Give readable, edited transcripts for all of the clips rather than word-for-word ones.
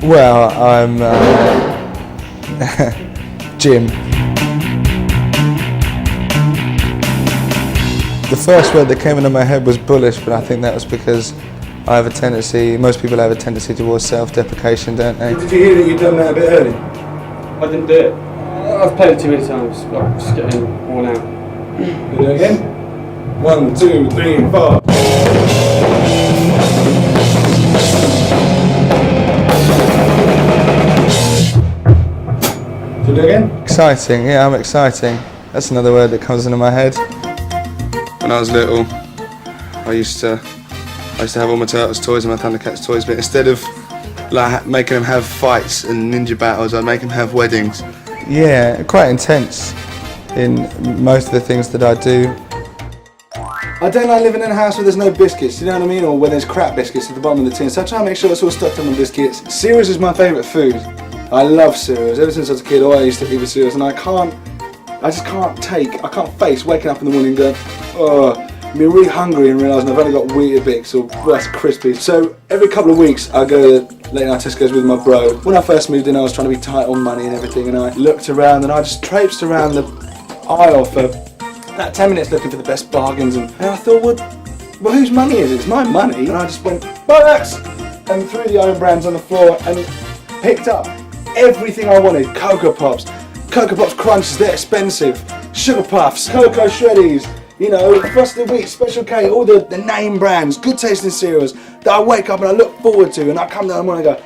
Well, I'm Jim. The first word that came into my head was bullish, but I think that was because I have a tendency, most people have a tendency towards self-deprecation, don't they? Did you hear that you'd done that a bit early? I didn't do it. I've played it too many times. I'm just getting worn out. Do it again? 1, 2, 3, 4. Do it again? Exciting, yeah, I'm exciting. That's another word that comes into my head. When I was little, I used to have all my Turtles toys and my Thundercats toys, but instead of like making them have fights and ninja battles, I'd make them have weddings. Yeah, quite intense in most of the things that I do. I don't like living in a house where there's no biscuits, you know what I mean? Or where there's crap biscuits at the bottom of the tin, so I try and make sure it's all stuffed on the biscuits. Cereals is my favourite food. I love cereals. Ever since I was a kid, I used to eat with cereals, and I can't face waking up in the morning and going, oh, being really hungry and realising I've only got Weetabix or Rice Krispies. So every couple of weeks I go to late night Tesco's with my bro. When I first moved in, I was trying to be tight on money and everything, and I looked around and I just traipsed around the aisle for about 10 minutes looking for the best bargains, and I thought, well, whose money is it? It's my money. And I just went, bollocks! And threw the own brands on the floor and picked up everything I wanted. Cocoa Pops Crunches, they're expensive. Sugar Puffs, Cocoa Shreddies, you know, Frosted Wheat, Special K, all the name brands, good tasting cereals that I wake up and I look forward to, and I come down in the morning and go,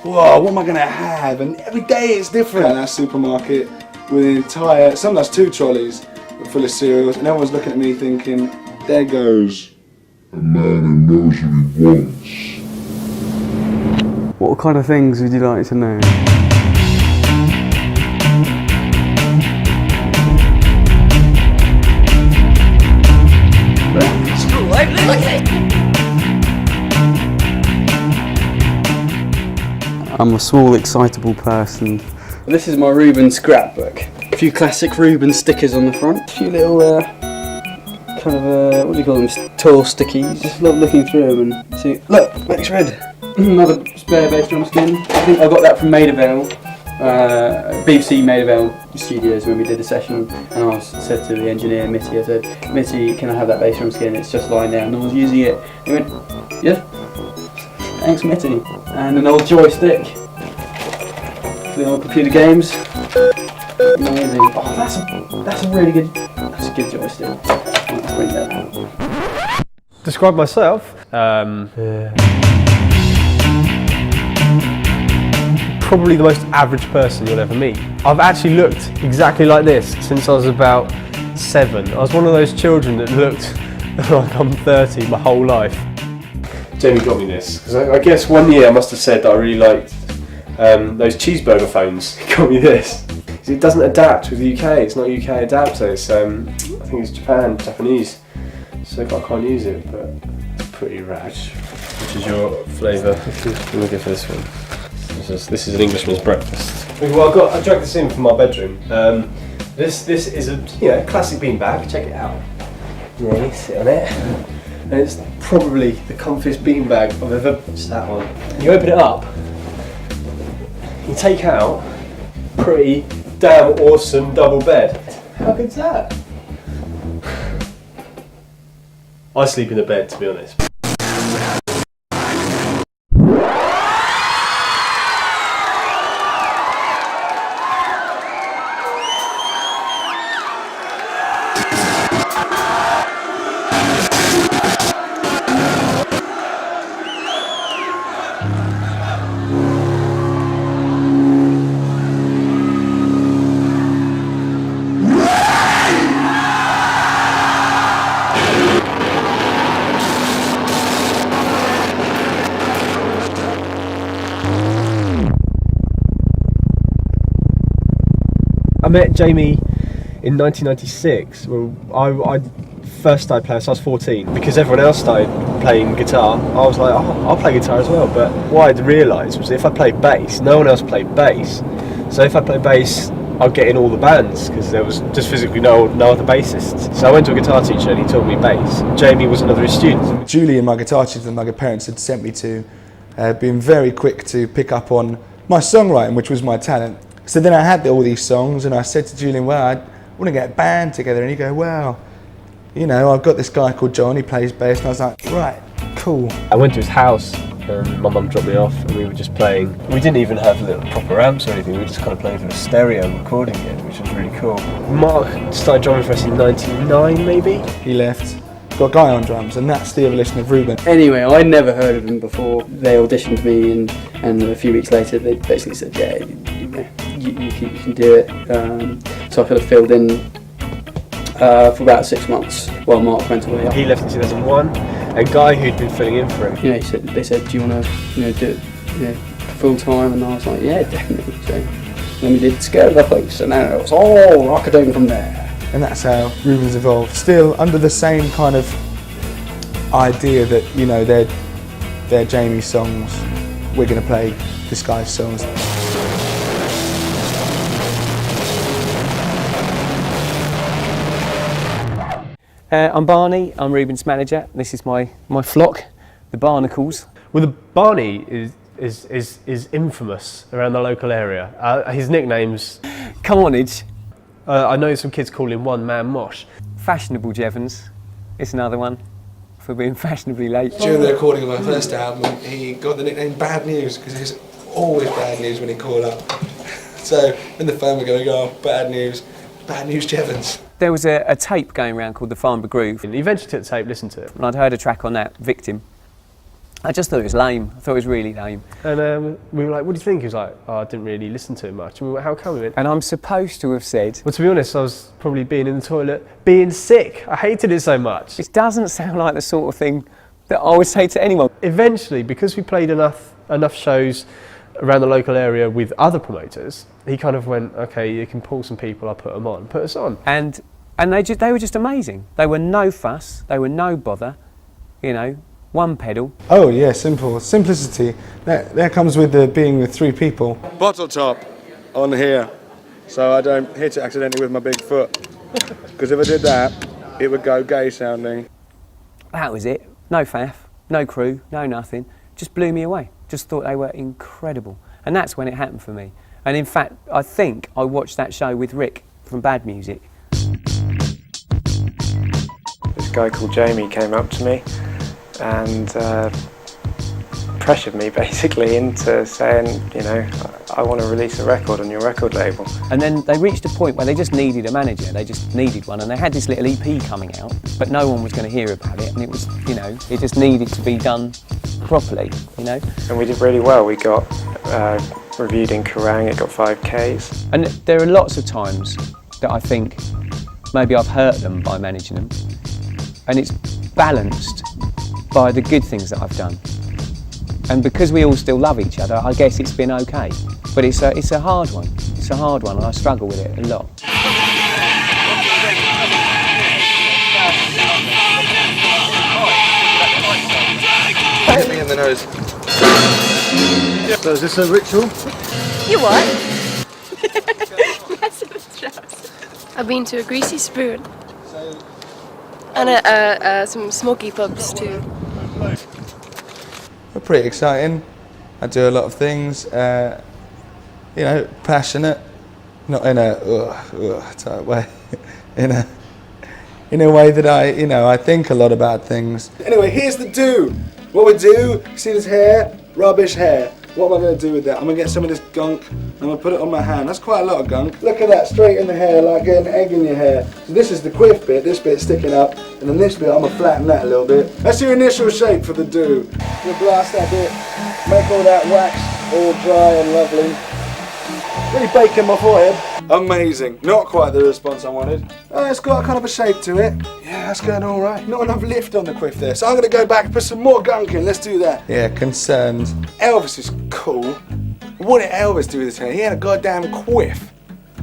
whoa, what am I going to have? And every day it's different. And that supermarket with an entire, sometimes 2 trolleys full of cereals, and everyone's looking at me thinking, there goes a man who knows what he wants. What kind of things would you like to know? I'm a small, excitable person. This is my Reuben scrapbook. A few classic Reuben stickers on the front. A few little, kind of, what do you call them, tall stickies. Just love looking through them and see. Look, Max Red. Another spare bass drum skin. I think I got that from Maida Vale, BBC Maida Vale Studios when we did a session, and I said to the engineer, Mitty, I said, Mitty, can I have that bass drum skin? It's just lying there, no one's using it. He went, yeah. Thanks, Mitty. And an old joystick for the old computer games. Amazing. Oh, that's a really good. That's a good joystick. Let's bring that out. Describe myself. Probably the most average person you'll ever meet. I've actually looked exactly like this since I was about 7. I was one of those children that looked like I'm 30 my whole life. Jamie got me this, because I guess one year I must have said that I really liked those cheeseburger phones. He got me this. It doesn't adapt with the UK, it's not UK adapter, it's, I think it's Japanese, so I can't use it, but it's pretty rad. Which is your flavour? We'll go for this one. This is an Englishman's breakfast. Well, I dragged this in from my bedroom. This is a classic beanbag, check it out. Yeah, you sit on it. And it's probably the comfiest beanbag I've ever sat on. You open it up, you take out a pretty damn awesome double bed. How good's that? I sleep in the bed, to be honest. I met Jamie in 1996 when I first started playing, so I was 14. Because everyone else started playing guitar, I was like, oh, I'll play guitar as well. But what I'd realised was if I played bass, no one else played bass. So if I played bass, I'd get in all the bands because there was just physically no other bassists. So I went to a guitar teacher and he taught me bass. Jamie was another of his students. Julie and my guitar teacher that my parents had sent me to been very quick to pick up on my songwriting, which was my talent. So then I had all these songs, and I said to Julian, well, I want to get a band together. And he go, well, you know, I've got this guy called John, he plays bass. And I was like, right, cool. I went to his house, my mum dropped me off, and we were just playing. We didn't even have little proper amps or anything, we were just kind of playing through a stereo and recording it, which was really cool. Mark started drumming for us in '99 maybe. He left, got a guy on drums, and that's the evolution of Reuben. Anyway, I'd never heard of him before. They auditioned me, and a few weeks later they basically said, yeah, you can do it. So I kind of filled in for about 6 months while Mark went away. He left in 2001. A guy who'd been filling in for him. You know, they said, do you want to, do it, full time? And I was like, yeah, definitely. So then we did Scared of the Police, and then it was all rocketing from there. And that's how Reuben's evolved. Still under the same kind of idea that, you know, they're Jamie's songs, we're going to play this guy's songs. I'm Barney, I'm Reuben's manager. This is my flock, the Barnacles. Well, the Barney is infamous around the local area. His nickname's... Carnage. I know some kids call him One Man Mosh. Fashionable Jevons is another one for being fashionably late. During the recording of my first album, he got the nickname Bad News because it's always bad news when he called up. So in the phone we're going, oh, bad news Jevons. There was a tape going around called the Farnborough Groove, He eventually took the tape, listened to it. and I'd heard a track on that, Victim. I just thought it was lame. I thought it was really lame. And we were like, what do you think? He was like, oh, I didn't really listen to it much. And we were like, how come? He went, And I'm supposed to have said, well, to be honest, I was probably being in the toilet, being sick. I hated it so much. it doesn't sound like the sort of thing that I would say to anyone. Eventually, because we played enough shows around the local area with other promoters, he kind of went, okay, you can pull some people, I'll put them on, put us on. And they were just amazing. They were no fuss, they were no bother, you know, one pedal. Oh yeah, simple. Simplicity. That comes with being with 3 people. Bottle top on here, so I don't hit it accidentally with my big foot. Because if I did that, it would go gay sounding. That was it. No faff, no crew, no nothing. Just blew me away. Just thought they were incredible. And that's when it happened for me. And in fact, I think I watched that show with Rick from Bad Music. This guy called Jamie came up to me and pressured me basically into saying, you know, I want to release a record on your record label. And then they reached a point where they just needed a manager, they just needed one, and they had this little EP coming out, but no one was going to hear about it, and it was, you know, it just needed to be done properly, you know. And we did really well. We got reviewed in Kerrang, it got 5Ks. And there are lots of times that I think maybe I've hurt them by managing them, and it's balanced by the good things that I've done. And because we all still love each other, I guess it's been okay. But it's a hard one. It's a hard one, and I struggle with it a lot. Hit me in the nose. So is this a ritual? You what? I've been to a greasy spoon. And some smoky pubs too. We're pretty exciting. I do a lot of things, you know, passionate, not in a type way, in a way that I think a lot about things. Anyway, here's the do. What we do, see this hair? Rubbish hair. What am I going to do with that? I'm going to get some of this gunk and I'm going to put it on my hand. That's quite a lot of gunk. Look at that, straight in the hair, like getting an egg in your hair. So this is the quiff bit, this bit's sticking up, and then this bit, I'm going to flatten that a little bit. That's your initial shape for the do. We'll blast that bit, make all that wax all dry and lovely. Really baking my forehead. Amazing. Not quite the response I wanted. It's got kind of a shape to it. Yeah, that's going all right. Not enough lift on the quiff there. So I'm going to go back and put some more gunk in. Let's do that. Yeah, concerned. Elvis is cool. What did Elvis do with his hair? He had a goddamn quiff.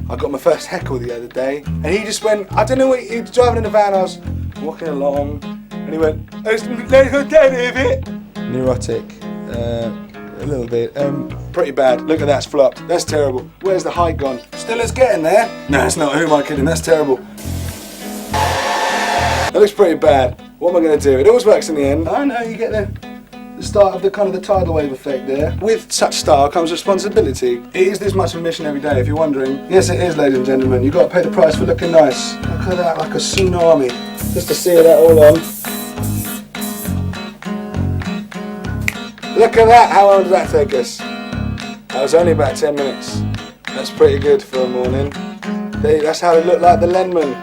I got my first heckle the other day. And he just went, I don't know what, he was driving in the van. I was walking along. And he went, let's go down a bit. Neurotic. A little bit. Pretty bad. Look at that, it's flopped. That's terrible. Where's the height gone? Still it's getting there. No, it's not. Who am I kidding? That's terrible. That looks pretty bad. What am I going to do? It always works in the end. I know, you get the start of the kind of the tidal wave effect there. With such style comes responsibility. It is this much of a mission every day, if you're wondering. Yes, it is, ladies and gentlemen. You've got to pay the price for looking nice. Look at that, like a tsunami. Just to see that all on. Look at that, how long did that take us? That was only about 10 minutes. That's pretty good for a morning. That's how they look like the Lenman.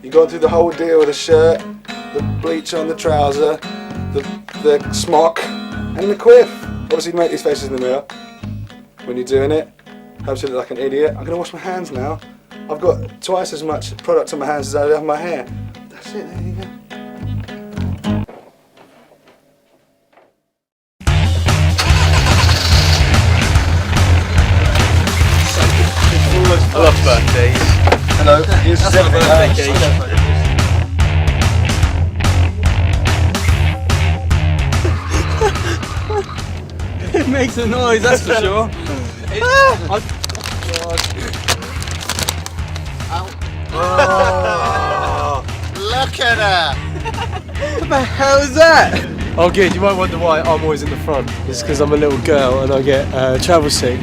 You've gone through the whole deal, the shirt, the bleach on the trouser, the smock, and the quiff. Obviously make these faces in the mirror when you're doing it. Helps you look like an idiot. I'm going to wash my hands now. I've got twice as much product on my hands as I have on my hair. That's it, there you go. I love birthdays. Hello, here's That's my birthday cake. It makes a noise, that's for sure. Oh, look at her! What the hell is that? Oh good, you might wonder why I'm always in the front. It's because I'm a little girl and I get travel sick.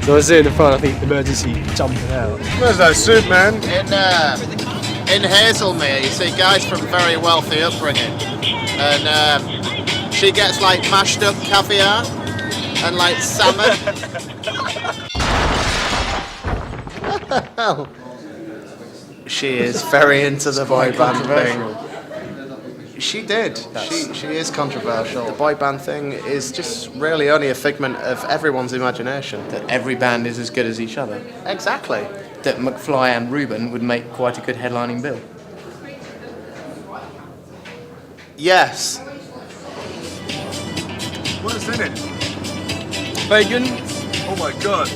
So I was in the front, I think emergency jumping out. Where's that suit, man? In Hazelmere, you see guys from very wealthy upbringing, and she gets like mashed up caviar and like salmon. She is very into the boy band thing. She did. She is controversial. The boy band thing is just really only a figment of everyone's imagination. That every band is as good as each other. Exactly. That McFly and Reuben would make quite a good headlining bill. Yes. What is in it? Bacon, Oh my god.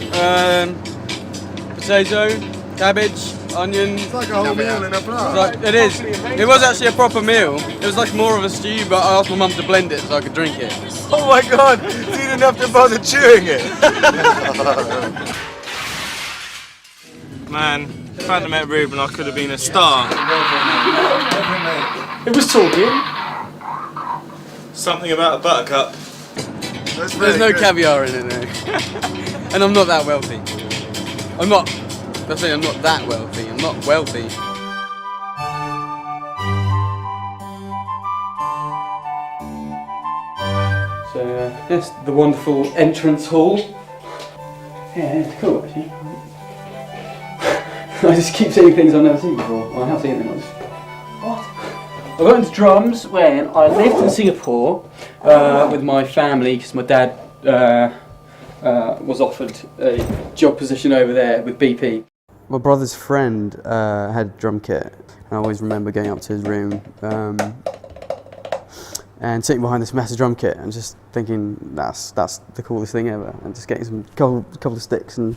potato, cabbage, onion. It's like a whole meal in a bar. Like, it is. It was actually a proper meal. It was like more of a stew, but I asked my mum to blend it so I could drink it. Oh my god, you didn't have to bother chewing it. Man, if I hadn't met Reuben, I could have been a star. It was talking. Something about a buttercup. There's no caviar in it, no. And I'm not that wealthy. I'm not that wealthy. I'm not wealthy. So, yes, the wonderful entrance hall. Yeah, it's cool actually. I just keep seeing things I've never seen before. Well, I have seen them. What? I got into drums when I lived in Singapore with my family because my dad was offered a job position over there with BP. My brother's friend had a drum kit, and I always remember going up to his room and sitting behind this massive drum kit and just thinking that's the coolest thing ever, and just getting some couple of sticks and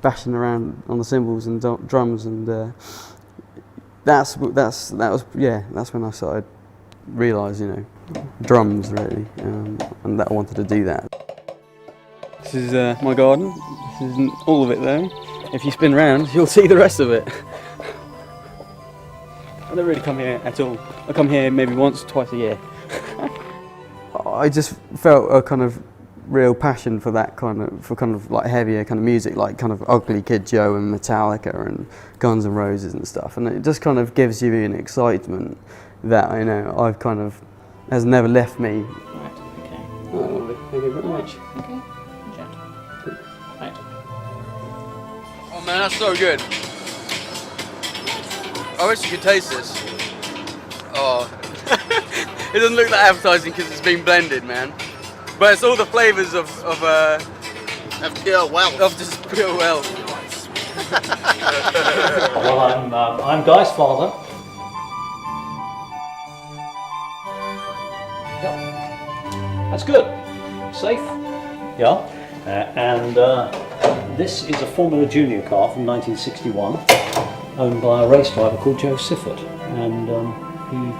bashing around on the cymbals and drums, and that's when I started realise drums really, and that I wanted to do that. This is my garden. This isn't all of it though. If you spin round, you'll see the rest of it. I don't really come here at all. I come here maybe once, twice a year. I just felt a kind of real passion for that kind of like heavier kind of music, like kind of Ugly Kid Joe and Metallica and Guns N' Roses and stuff, and it just kind of gives you an excitement that I've kind of has never left me. Right, okay. Oh, thank you very much. Okay. Right. Oh man, that's so good. I wish you could taste this. Oh, it doesn't look that appetizing because it's been blended, man. But it's all the flavours of pure wealth. Of just pure wealth. Well, I'm Guy's father. Yep. That's good. Safe. Yeah. And this is a Formula Junior car from 1961, owned by a race driver called Joe Sifford, and he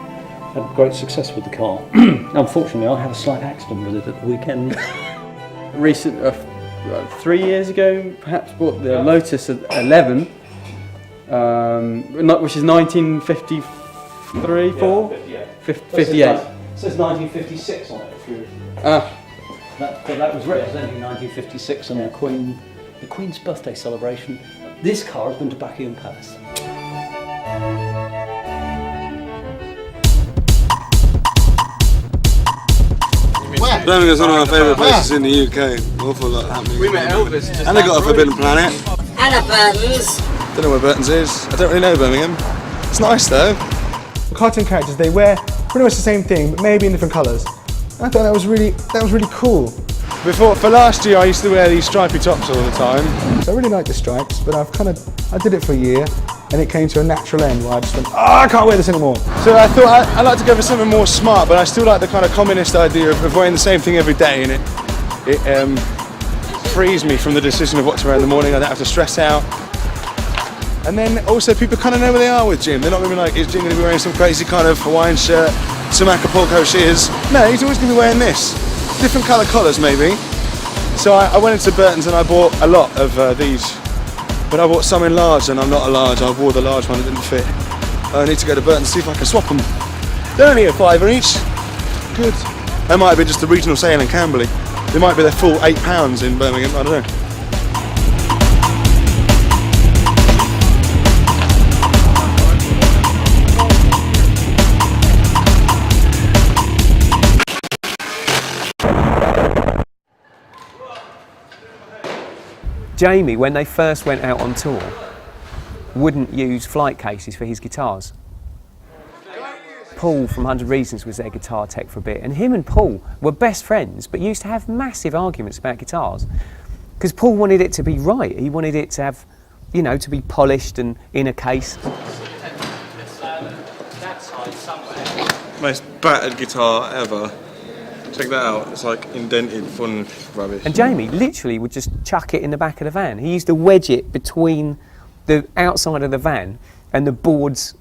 had great success with the car. Unfortunately, I had a slight accident with it at the weekend. 3 years ago, perhaps, bought the Lotus 11, which is 1953, 4? 58. says 1956 on it. If you that was representing 1956 and the Queen's birthday celebration. This car has been to Buckingham Palace. Birmingham's one of my favourite places in the UK. Awful lot happening. We met Elvis. And they got a Forbidden Planet. Hello, Burtons. Don't know where Burton's is. I don't really know Birmingham. It's nice though. Cartoon characters, they wear pretty much the same thing, but maybe in different colours. I thought that was really cool. For last year, I used to wear these stripy tops all the time. So I really like the stripes, but I did it for a year, and it came to a natural end where I just went, I can't wear this anymore. So I thought I'd like to go for something more smart, but I still like the kind of communist idea of wearing the same thing every day, and it frees me from the decision of what to wear in the morning. I don't have to stress out. And then also people kind of know where they are with Jim. They're not going to be like, is Jim going to be wearing some crazy kind of Hawaiian shirt, some Acapulco shears? No, he's always going to be wearing this. Different colour collars maybe. So I went into Burton's and I bought a lot of these. But I bought some in large and I'm not a large. I wore the large one, it didn't fit. I need to go to Burton's and see if I can swap them. They're only a £5 each. Good. They might be just the regional sale in Camberley. They might be their full £8 in Birmingham, I don't know. Jamie, when they first went out on tour, wouldn't use flight cases for his guitars. Paul from 100 Reasons was their guitar tech for a bit, and him and Paul were best friends, but used to have massive arguments about guitars, because Paul wanted it to be right. He wanted it to have, you know, to be polished and in a case. Most battered guitar ever. Check that out, it's like indented, fun rubbish. And Jamie literally would just chuck it in the back of the van. He used to wedge it between the outside of the van and the boards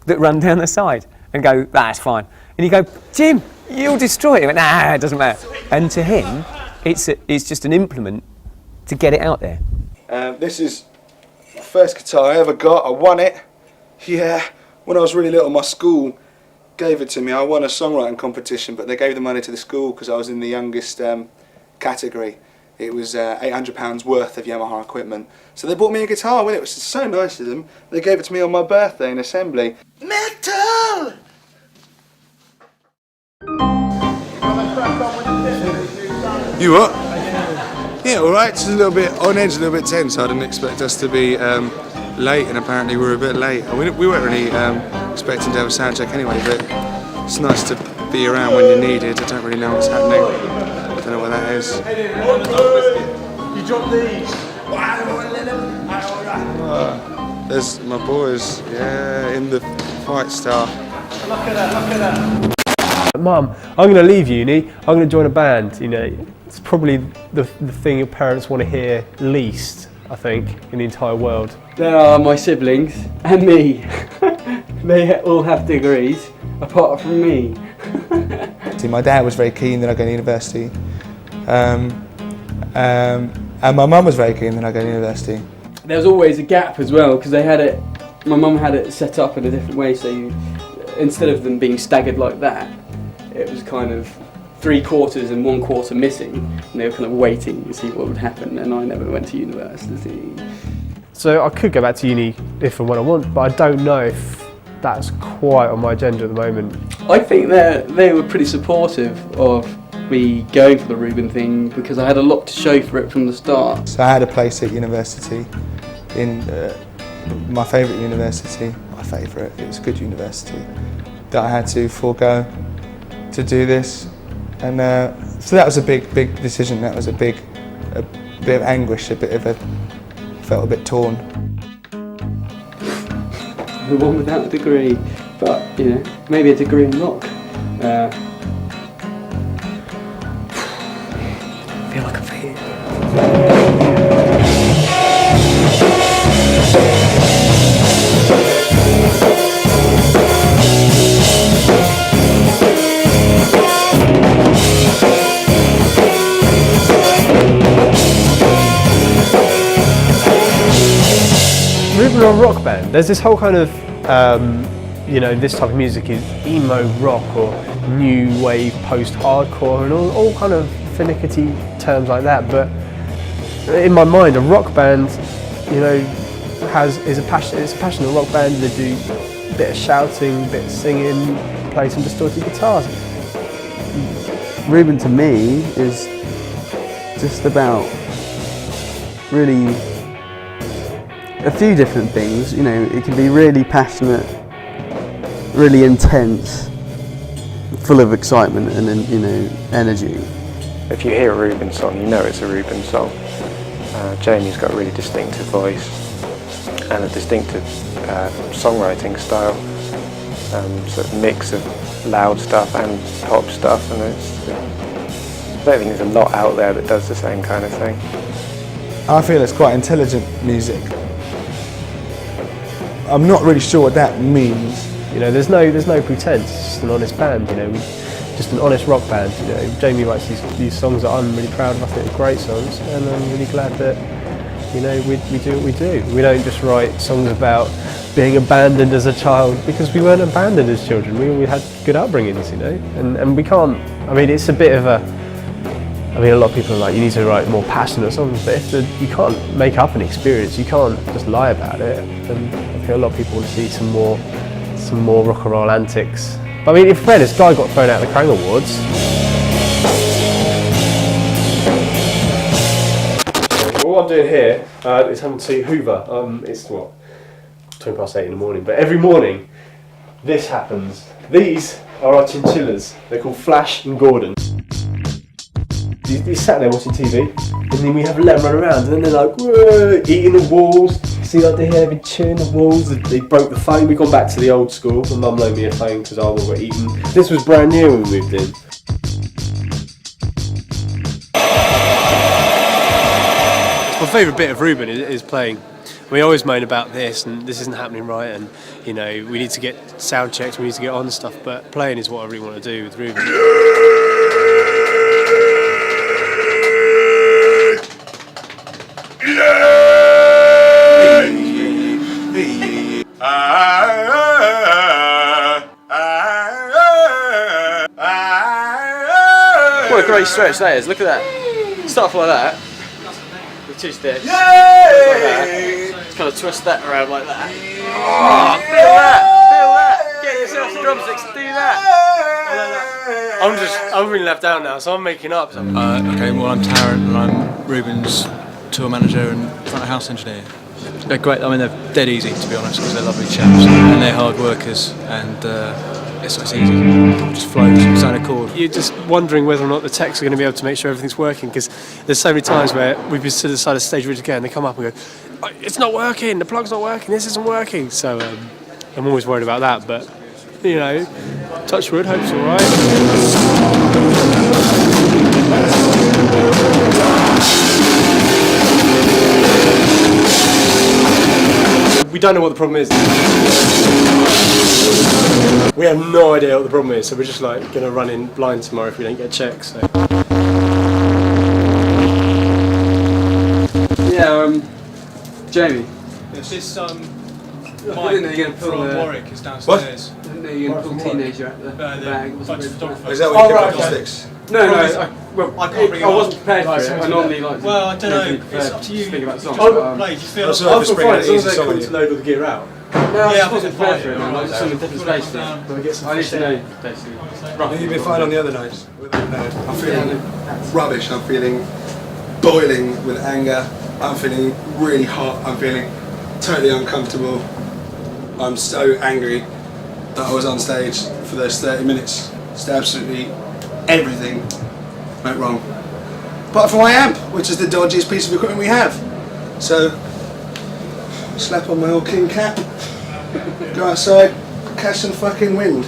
that run down the side and go, that's fine. And you go, Jim, you'll destroy it. He went, nah, it doesn't matter. And to him, it's just an implement to get it out there. This is the first guitar I ever got. I won it. Yeah, when I was really little, my school gave it to me. I won a songwriting competition, but they gave the money to the school because I was in the youngest category. It was £800 worth of Yamaha equipment. So they bought me a guitar with it, which is so nice of them. They gave it to me on my birthday in assembly. Metal! You what? Yeah, alright, just a little bit on edge, a little bit tense. I didn't expect us to be late, and apparently we were a bit late. We weren't really expecting to have a sound check anyway, but it's nice to be around when you're needed. I don't really know what's happening. I don't know what that is. You dropped these. There's my boys, yeah, in the Fight Star. Look at that. Mum, I'm going to leave uni, I'm going to join a band. You know, it's probably the thing your parents want to hear least, I think, in the entire world. There are my siblings and me. They all have degrees, apart from me. See, my dad was very keen that I go to university, and my mum was very keen that I go to university. There was always a gap as well, because my mum had it set up in a different way, so instead of them being staggered like that, it was kind of 3/4 and 1/4 missing, and they were kind of waiting to see what would happen, and I never went to university. So I could go back to uni if and when I want, but I don't know if that's quite on my agenda at the moment. I think they were pretty supportive of me going for the Reuben thing, because I had a lot to show for it from the start. So I had a place at university, in my favourite university, it was a good university, that I had to forego to do this. And so that was a big decision. That was a bit of anguish, felt a bit torn. The one without a degree, but you know, maybe a degree in rock. I feel like I'm here. Reuben are a rock band. There's this whole kind of you know, this type of music is emo rock or new wave post-hardcore and all kind of finicky terms like that. But in my mind, a rock band, you know, it's a passionate rock band. They do a bit of shouting, a bit of singing, play some distorted guitars. Reuben to me is just about really a few different things. You know, it can be really passionate, really intense, full of excitement and, you know, energy. If you hear a Reuben song, you know it's a Reuben song. Jamie's got a really distinctive voice and a distinctive songwriting style. Sort of mix of loud stuff and pop stuff, and I don't think there's a lot out there that does the same kind of thing. I feel it's quite intelligent music. I'm not really sure what that means. You know, there's no pretense. It's just an honest band. You know, just an honest rock band. You know, Jamie writes these songs that I'm really proud of. I think they're great songs, and I'm really glad that, you know, we do what we do. We don't just write songs about being abandoned as a child, because we weren't abandoned as children. We had good upbringings, you know, and we can't. I mean, it's a bit of a. I mean, a lot of people are like, you need to write more passionate songs, but you can't make up an experience. You can't just lie about it. And I think a lot of people want to see some more rock and roll antics. But I mean, in fairness, Guy got thrown out of the Krang Awards. So what I'm doing here is having to hoover. It's what, 8:20 in the morning. But every morning, this happens. These are our chinchillas. They're called Flash and Gordon. You sat there watching TV, and then we have let them run around, and then they're like, whoa, eating the walls. See, like they have been chewing the walls. They broke the phone. We've gone back to the old school. My mum loaned me a phone because I was eating. This was brand new when we moved in. My favourite bit of Reuben is playing. We always moan about this, and this isn't happening right, and you know, we need to get sound checks, we need to get on stuff, but playing is what I really want to do with Reuben. What a great stretch that is, look at that. Start off like that, with 2 steps, like that. Just kind of twist that around like that. Oh, feel that, get yourself some drumsticks, do that. I'm really left out now, so I'm making up. Okay, well I'm Tarrant and I'm Reuben's tour manager and front of house engineer. They're great, I mean they're dead easy to be honest, because they're lovely chaps and they're hard workers, and it's easy, it just flows, it's on a chord. You're just wondering whether or not the techs are going to be able to make sure everything's working, because there's so many times where we've been to the side of stage ready to go and they come up and go, oh, it's not working, the plug's not working, this isn't working. So I'm always worried about that, but you know, touch wood, hope's alright. We don't know what the problem is. We have no idea what the problem is, so we're just like going to run in blind tomorrow if we don't get checks. So. Yeah, Jamie. Yes. This I didn't know you were going to pull from the... Warwick is downstairs. I didn't know you were going to pull teenager out the bag. Is that what you pick up the sticks? No, I wasn't prepared for it. I normally like to... Well, I don't know, it's up to you. Speak about songs. Do you feel... I'll feel fine, as long as they're cool to load all the gear out. No, I wasn't prepared for it, man. I just on a different space thing. I need to know, basically. You've been fine on the other nights. I'm feeling rubbish. I'm feeling boiling with anger. I'm feeling really hot. I'm feeling totally uncomfortable. I'm so angry that I was on stage for those 30 minutes. Just absolutely everything went wrong. Apart from my amp, which is the dodgiest piece of equipment we have. So, slap on my old king cap, go outside, catch some fucking wind.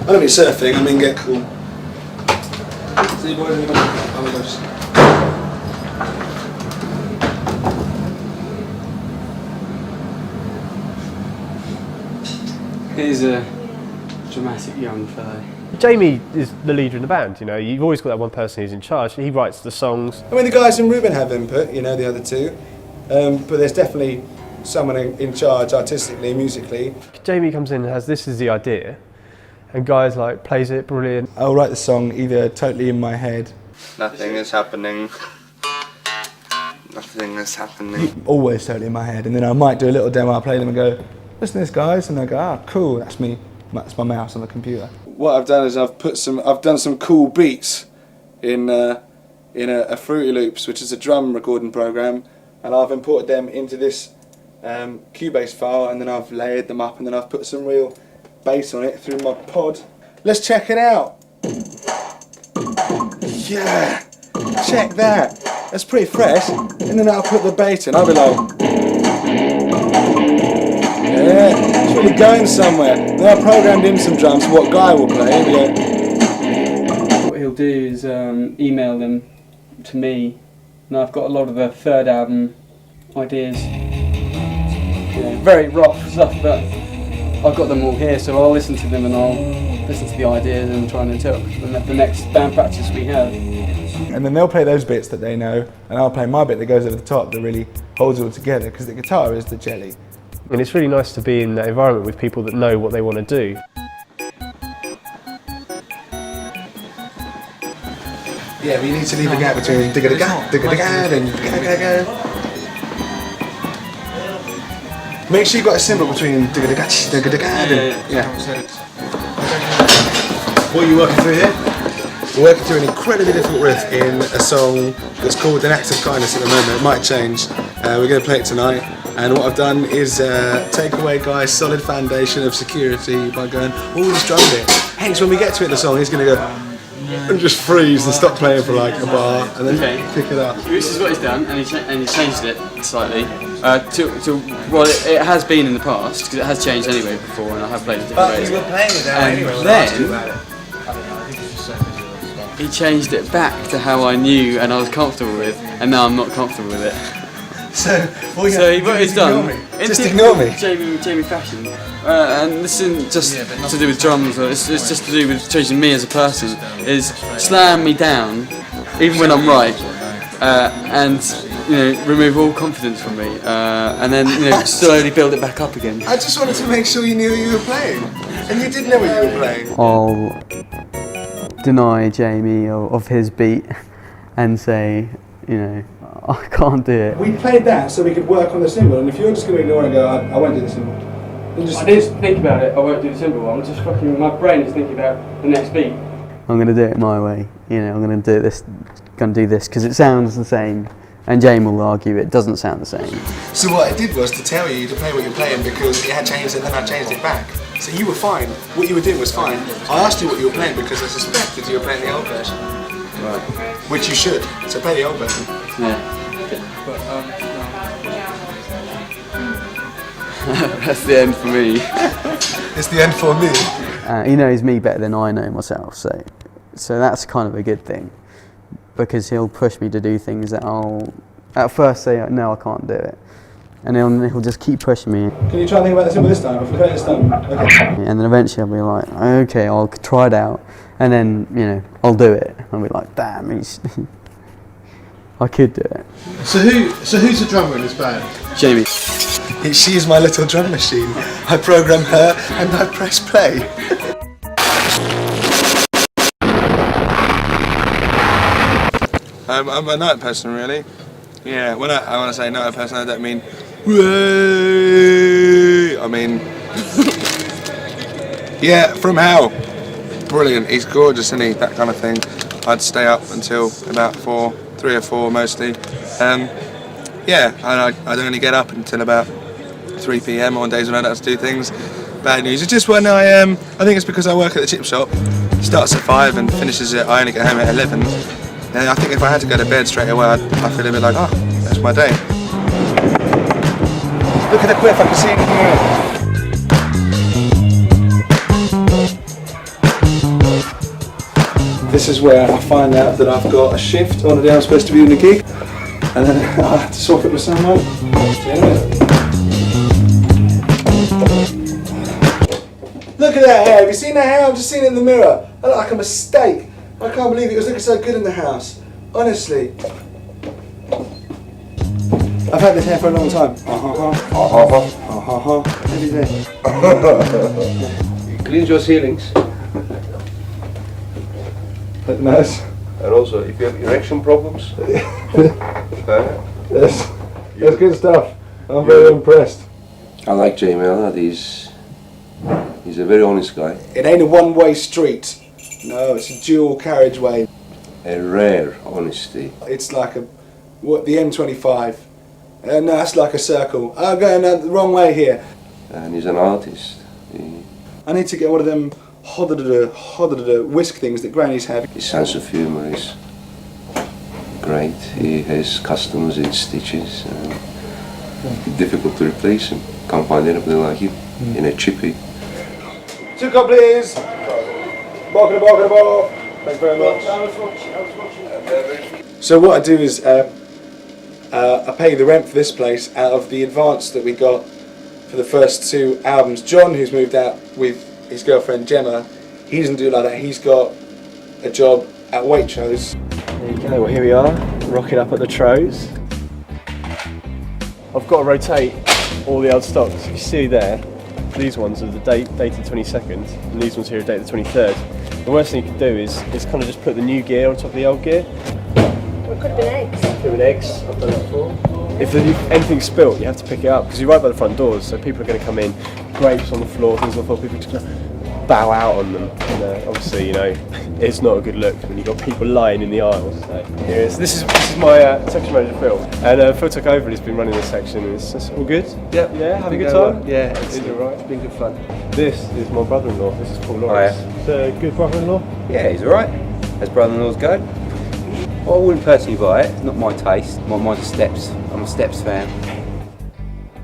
I don't mean surfing, I mean get cool. See you boys in a minute. Oh my gosh. He's a dramatic young fellow. Jamie is the leader in the band, you know, you've always got that one person who's in charge, he writes the songs. I mean the guys in Reuben have input, you know, the other two, but there's definitely someone in charge artistically, musically. Jamie comes in and has this is the idea, and guys like plays it brilliant. I'll write the song either totally in my head. Nothing is happening. Nothing is happening. Always totally in my head, and then I might do a little demo. I'll play them and go, listen to this, guys, and they go, ah, cool, that's me. That's my mouse on the computer. What I've done is I've done some cool beats in a Fruity Loops, which is a drum recording program, and I've imported them into this Cubase file, and then I've layered them up, and then I've put some real bass on it through my pod. Let's check it out. Yeah, check that. That's pretty fresh. And then I'll put the bass in. I'll be like, yeah, it's really going somewhere. Then I programmed in some drums for what Guy will play. What he'll do is email them to me, and I've got a lot of the third album ideas. Very rough stuff, but I've got them all here, so I'll listen to them and I'll listen to the ideas and try and tell the next band practice we have. And then they'll play those bits that they know, and I'll play my bit that goes over the top that really holds it all together, because the guitar is the jelly. And it's really nice to be in that environment with people that know what they want to do. Yeah, but you need to leave a gap between digga-da-ga, digga-da-ga, and digga-da-ga. Make sure you've got a symbol between digga-da-ga, digga-da-ga, and yeah. What are you working through here? We're working through an incredibly difficult riff in a song that's called An Act of Kindness at the moment. It might change. We're going to play it tonight, and what I've done is take away Guy's solid foundation of security by going, oh, this drum bit. Hence, when we get to it in the song, he's going to go and just freeze and stop playing for like a bar, and then pick it up. This is what he's done, and he changed it slightly. Well, it has been in the past, because it has changed anyway before, and I have played it different ways. But you were playing it there anyway. Then he changed it back to how I knew and I was comfortable with, and now I'm not comfortable with it. So what he's done, just ignore me. Jamie fashion, and this isn't just to do with drums, or it's just to do with changing me as a person. Is slam me down, even when I'm right, and remove all confidence from me, and then slowly build it back up again. I just wanted to make sure you knew what you were playing, and you did know what you were playing. I'll deny Jamie of his beat and say, I can't do it. We played that so we could work on the cymbal, and if you're just going to ignore it and go, I won't do the cymbal. I didn't think about it, I won't do the cymbal. I'm just my brain is thinking about the next beat. I'm going to do it my way, I'm going to do this, because it sounds the same, and Jamie will argue it doesn't sound the same. So what I did was to tell you to play what you're playing, because it had changed and then I changed it back. So you were fine, what you were doing was fine. I asked you what you were playing because I suspected you were playing the old version. Right. Which you should, so play the old version. Yeah. That's the end for me. It's the end for me. He knows me better than I know myself, so that's kind of a good thing, because he'll push me to do things that I'll at first say no, I can't do it, and he'll just keep pushing me. Can you try and think about the cymbal this time? If we play it this time, okay. And then eventually I'll be like, okay, I'll try it out, and then I'll do it. I'll be like, damn, I could do it. So who's the drummer in this band? Jamie. She is my little drum machine. I program her and I press play. I'm a night person, really. Yeah, when I say night person, I don't mean way. I mean, yeah, from hell. Brilliant. He's gorgeous, isn't he? That kind of thing. I'd stay up until about 3 or 4 mostly. Yeah, and I'd only get up until about 3 p.m. on days when I don't have to do things. Bad news. It's just when I think it's because I work at the chip shop. It starts at 5 and finishes at, I only get home at 11. And I think if I had to go to bed straight away, I feel a bit like, oh, that's my day. Look at the quiff, I can see it in the mirror. This is where I find out that I've got a shift on the day I'm supposed to be doing a gig, and then I have to swap it with someone. Look at that hair, have you seen that hair? I've just seen it in the mirror. I look like a mistake. I can't believe it was looking so good in the house. Honestly. I've had this hair for a long time. Every day. Cleans your ceilings. Nice. And also, if you have erection problems. That's good stuff. I'm very impressed. I like Jamie. He's a very honest guy. It ain't a one-way street. No, it's a dual carriageway. A rare honesty. It's like the M25. No, that's like a circle. I'm going the wrong way here. And he's an artist. I need to get one of them hodder whisk things that grannies have. His sense of humour is great. He has customs in stitches. Difficult to replace him. Can't find anybody like him in a chippy. 2 cup please. Thank you very much. So what I do is I pay the rent for this place out of the advance that we got for the first 2 albums. John, who's moved out with his girlfriend Gemma, he doesn't do it like that. He's got a job at Waitrose. There you go, well here we are, rocking up at the Trows. I've got to rotate all the old stocks. You see there, these ones are the dated 22nd, and these ones here are dated the 23rd. The worst thing you can do is kind of just put the new gear on top of the old gear. Well, it could have been eggs. Could have been eggs, I've done it before. If anything's spilt, you have to pick it up, because you're right by the front doors, so people are going to come in, grapes on the floor, things on the floor, people are just going to bow out on them. And obviously, you know, it's not a good look when you've got people lying in the aisles. So here it is. This is my section manager, Phil. And Phil took over and he's been running this section. It's all good? Yep. Yeah, having a good time? Yeah, it's alright. It's been good fun. This is my brother-in-law. This is Paul Lawrence. It's a good brother-in-law? Yeah, he's alright, as brother-in-laws go. Well, I wouldn't personally buy it, not my taste. Mine's a Steps. I'm a Steps fan.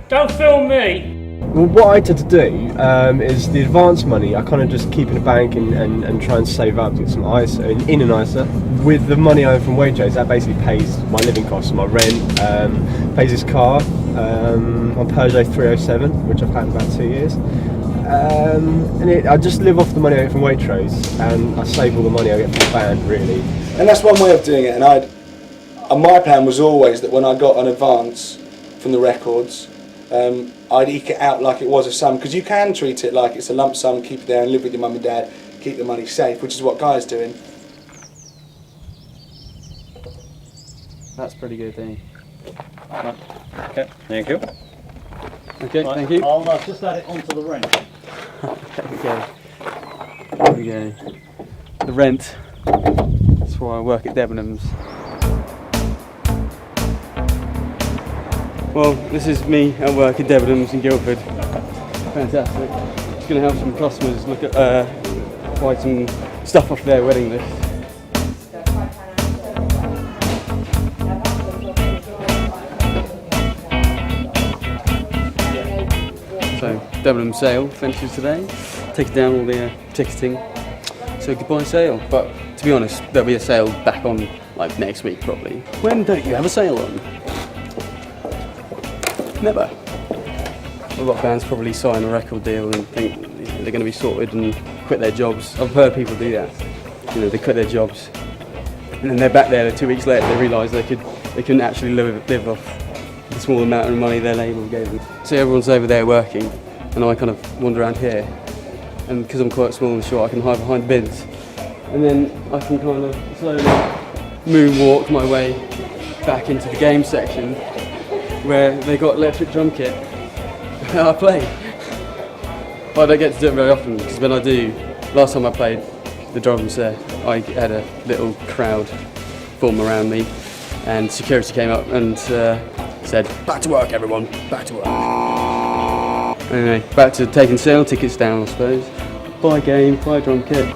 Don't film me! Well, what I tend to do is the advance money I kind of just keep in a bank and try and save up to get some ISA, in an ISA. With the money I earn from Waitrose, that basically pays my living costs, my rent, pays his car, on Peugeot 307, which I've had about 2 years. I just live off the money I get from Waitrose, and I save all the money I get from the band, really. And that's one way of doing it. And my plan was always that when I got an advance from the records, I'd eke it out like it was a sum, because you can treat it like it's a lump sum, keep it there and live with your mum and dad, keep the money safe, which is what Guy's doing. That's pretty good, Dean. Right. Okay, thank you. Okay, Right, thank you. I'll just add it onto the rent. There we go. The rent. That's why I work at Debenhams. Well, this is me at work at Debenhams in Guildford. Fantastic. Just going to help some customers look at buy some stuff off their wedding list. So, Debenhams sale finishes today. Taking down all the ticketing. So goodbye sale. But to be honest, there'll be a sale back on like next week probably. When don't you have a sale on? Never. A lot of bands probably sign a record deal and think they're going to be sorted and quit their jobs. I've heard people do that. You know, they quit their jobs and then they're back there 2 weeks later. They realise they couldn't actually live off the small amount of money their label gave them. So everyone's over there working, and I kind of wander around here. And because I'm quite small and short, I can hide behind bins, and then I can kind of slowly moonwalk my way back into the game section, where they got electric drum kit. I play. But I don't get to do it very often, because when I do, last time I played the drums there, I had a little crowd form around me, and security came up and said, "Back to work, everyone, back to work." Anyway, back to taking sale tickets down, I suppose. Buy game, buy drum kit.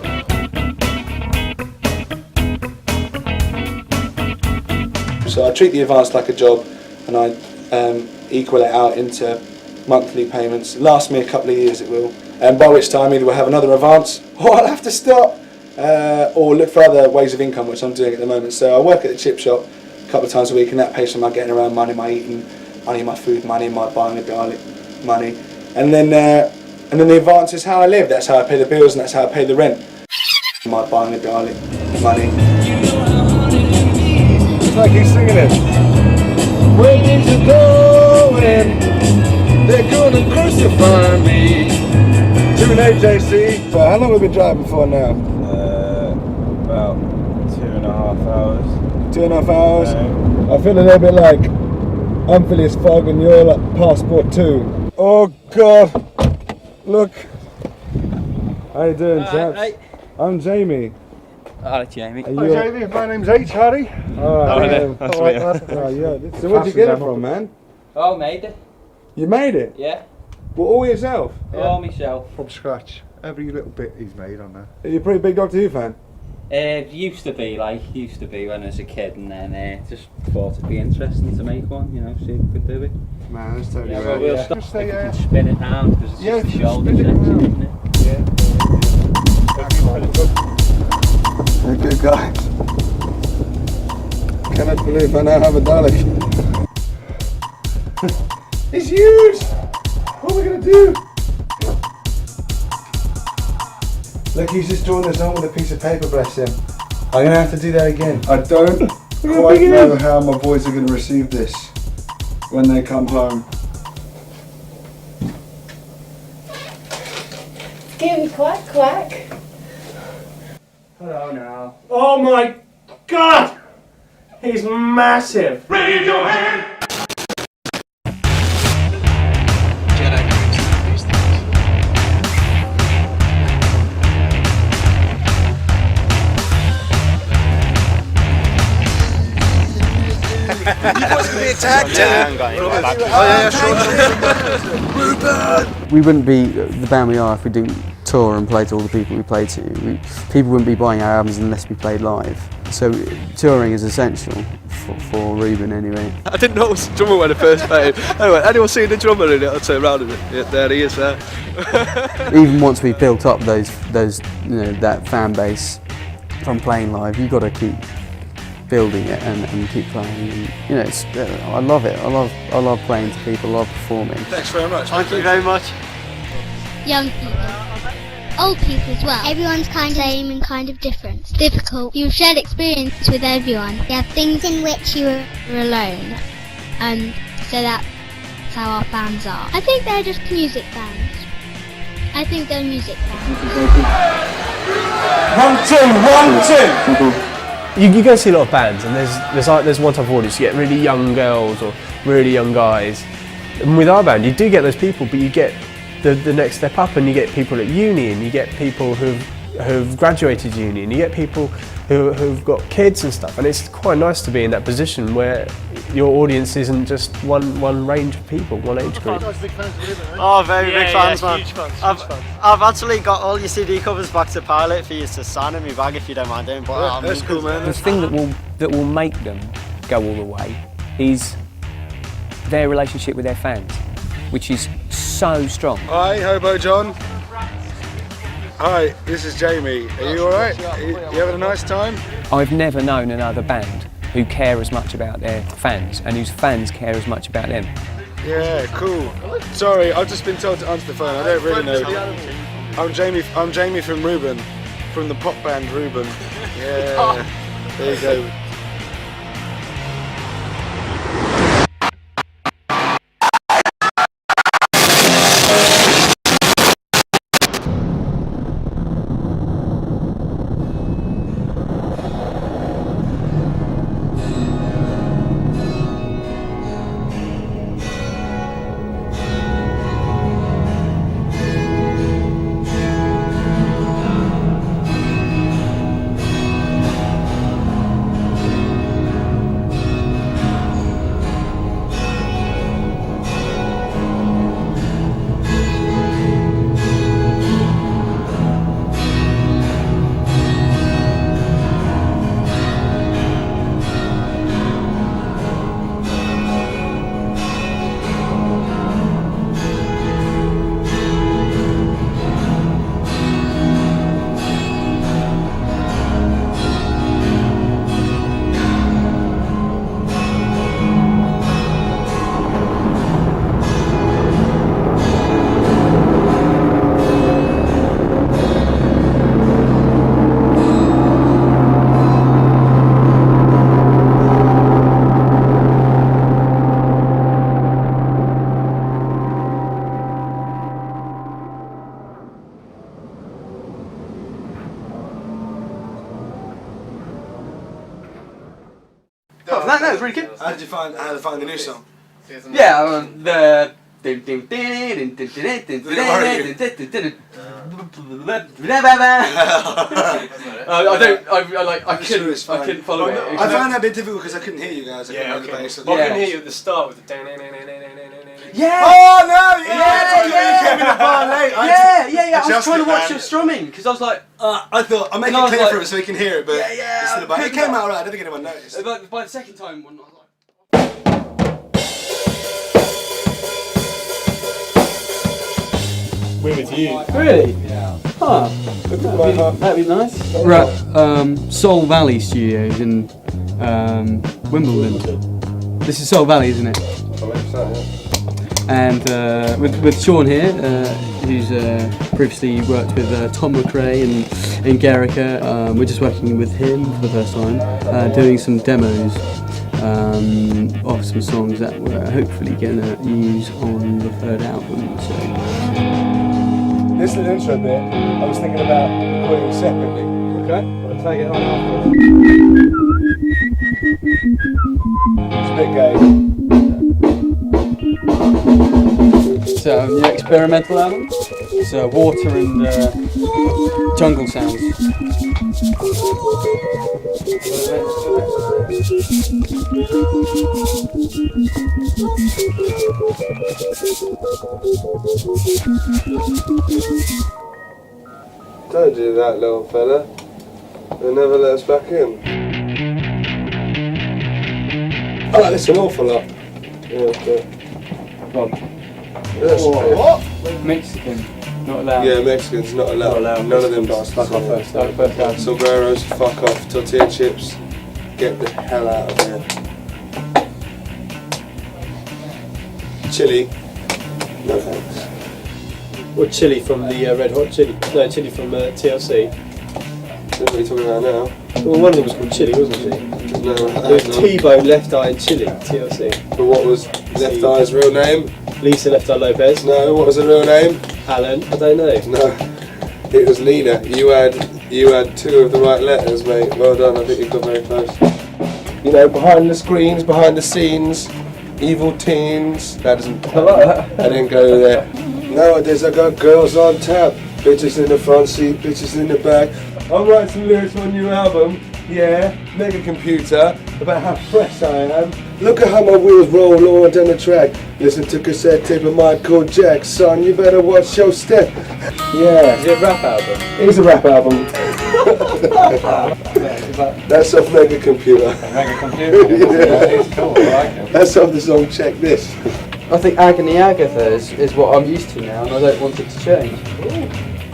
So I treat the advance like a job, and I equal it out into monthly payments. Last me a couple of years, it will. And by which time either we'll have another advance, or I'll have to stop, or look for other ways of income, which I'm doing at the moment. So I work at the chip shop a couple of times a week, and that pays for my getting around money, my eating money, my food money, my buying a garlic money. And then the advance is how I live. That's how I pay the bills, and that's how I pay the rent. My buying a garlic money. It's like he's singing it. waiting to go in. They're gonna crucify me. Too late, JC. So how long have we been driving for now? About 2.5 hours. 2.5 hours? I feel a little bit like I'm Phileas Fogg and you're like Passport 2. Oh God! Look. How you doing, chaps? Hey. I'm Jamie. Hello, Jamie. Hi, Jamie. My name's H. Hardy. Alright. Nice to meet you. Oh, yeah. So where'd you get it from, man? Oh, made it. You made it? Yeah. Well, all yourself? All myself. From scratch. Every little bit he's made on there. Are you a pretty big Doctor Who fan? Used to be when I was a kid, and then just thought it'd be interesting to make one, you know, see if we could do it. Man, that's totally Yeah, right. well, we'll Yeah. stop Just if we say, can spin it round, because it's just the shoulder spin it section, round. isn't it? You're a good guy. Cannot believe I now have a Dalek. It's huge! What are we gonna do? Look, he's just drawing this on with a piece of paper, bless him. I'm gonna have to do that again. I don't quite know how my boys are gonna receive this when they come home. Give me quack quack. Hello now. Oh my God! He's massive. Raise your hand. You boys can be attacked. Reuben! We wouldn't be the band we are if we didn't tour and play to all the people we play to. People wouldn't be buying our albums unless we played live. So touring is essential for Reuben anyway. I didn't know it was the drummer when I first met him. Anyway, anyone seeing the drummer in it, I'd turn around and yeah, there he is there. Even once we built up those that fan base from playing live, you've got to keep building it and keep playing. And, you know, I love it. I love playing to people. I love performing. Thanks very much. Thank you very much. Young people, old people as well. Everyone's kind of same and kind of different. It's difficult. You've shared experience with everyone. You have things in which you are alone, and so that's how our fans are. I think they're just music fans. I think they're music fans. 1, 2, 1, 2. You go see a lot of bands, and there's one type of audience. You get really young girls or really young guys. And with our band, you do get those people, but you get the next step up, and you get people at uni, and you get people who've graduated uni, and you get people who've got kids and stuff. And it's quite nice to be in that position where your audience isn't just one range of people, one age group. Oh, very big fans, man. Huge fans, I've actually got all your CD covers back to Pilot for you to sign in my bag if you don't mind doing. But that's cool, man. The thing that will make them go all the way is their relationship with their fans, which is so strong. Hi, Hobo John. Hi, this is Jamie. Are you alright? You having a nice time? I've never known another band who care as much about their fans and whose fans care as much about them. Yeah, cool. Sorry, I've just been told to answer the phone. I don't really know. I'm Jamie from Reuben, from the pop band Reuben. Yeah, there you go. Oh, that was really good. How did you find the new song? Yeah, the. I I couldn't follow it. I found that a bit difficult because I couldn't hear you guys. I couldn't hear the bass. I couldn't hear you at the start with the. Yeah! Oh no! Yeah! You came in a bar late. Yeah. I was trying to watch your strumming because I was like, I thought I'll make it clear for him so he can hear it, but it's still I it came out right. I don't think anyone noticed. By the second time, when I was like. We're with you. Really? Yeah. Huh. That'd be nice. We're at Soul Valley Studios in Wimbledon. This is Soul Valley, isn't it? And with Sean here, who's previously worked with Tom McRae and Garrica. We're just working with him for the first time, doing some demos of some songs that we're hopefully going to use on the third album. So. This little intro bit, I was thinking about recording separately. Okay. I'll take it on after. It's a bit gay. It's a new experimental album. It's water and jungle sounds. Don't do that, little fella. They'll never let us back in. I like this an awful lot. Yeah, Mexican, not allowed. Yeah, Mexicans not allowed. None of them. Fuck off. Sombreros, fuck off. Tortilla chips, get the hell out of here. Chili, no thanks. Or chili from the Red Hot Chili. No, chili from TLC. What are you talking about now? Well, one of them was called Chili, wasn't it? No, it was T-Bone, Left Eye, and Chili, TLC. But what was Left Eye's real name? Lisa Left Eye Lopez. No, what was her real name? Alan, I don't know. No, it was Lena. You had two of the right letters, mate. Well done, I think you got very close. You know, behind the screens, behind the scenes, evil teens. That doesn't. I didn't go there. Nowadays I got girls on tap, bitches in the front seat, bitches in the back. I'm writing some lyrics for a new album, yeah, mega computer, about how fresh I am. Look at how my wheels roll on down the track. Listen to cassette tape of Michael Jackson, you better watch your step. Yeah. Is it a rap album? It is a rap album. That's off Mega Computer. Mega Computer? Yeah. It's cool, I like it. That's off the song Check This. I think Agony Agatha is what I'm used to now, and I don't want it to change.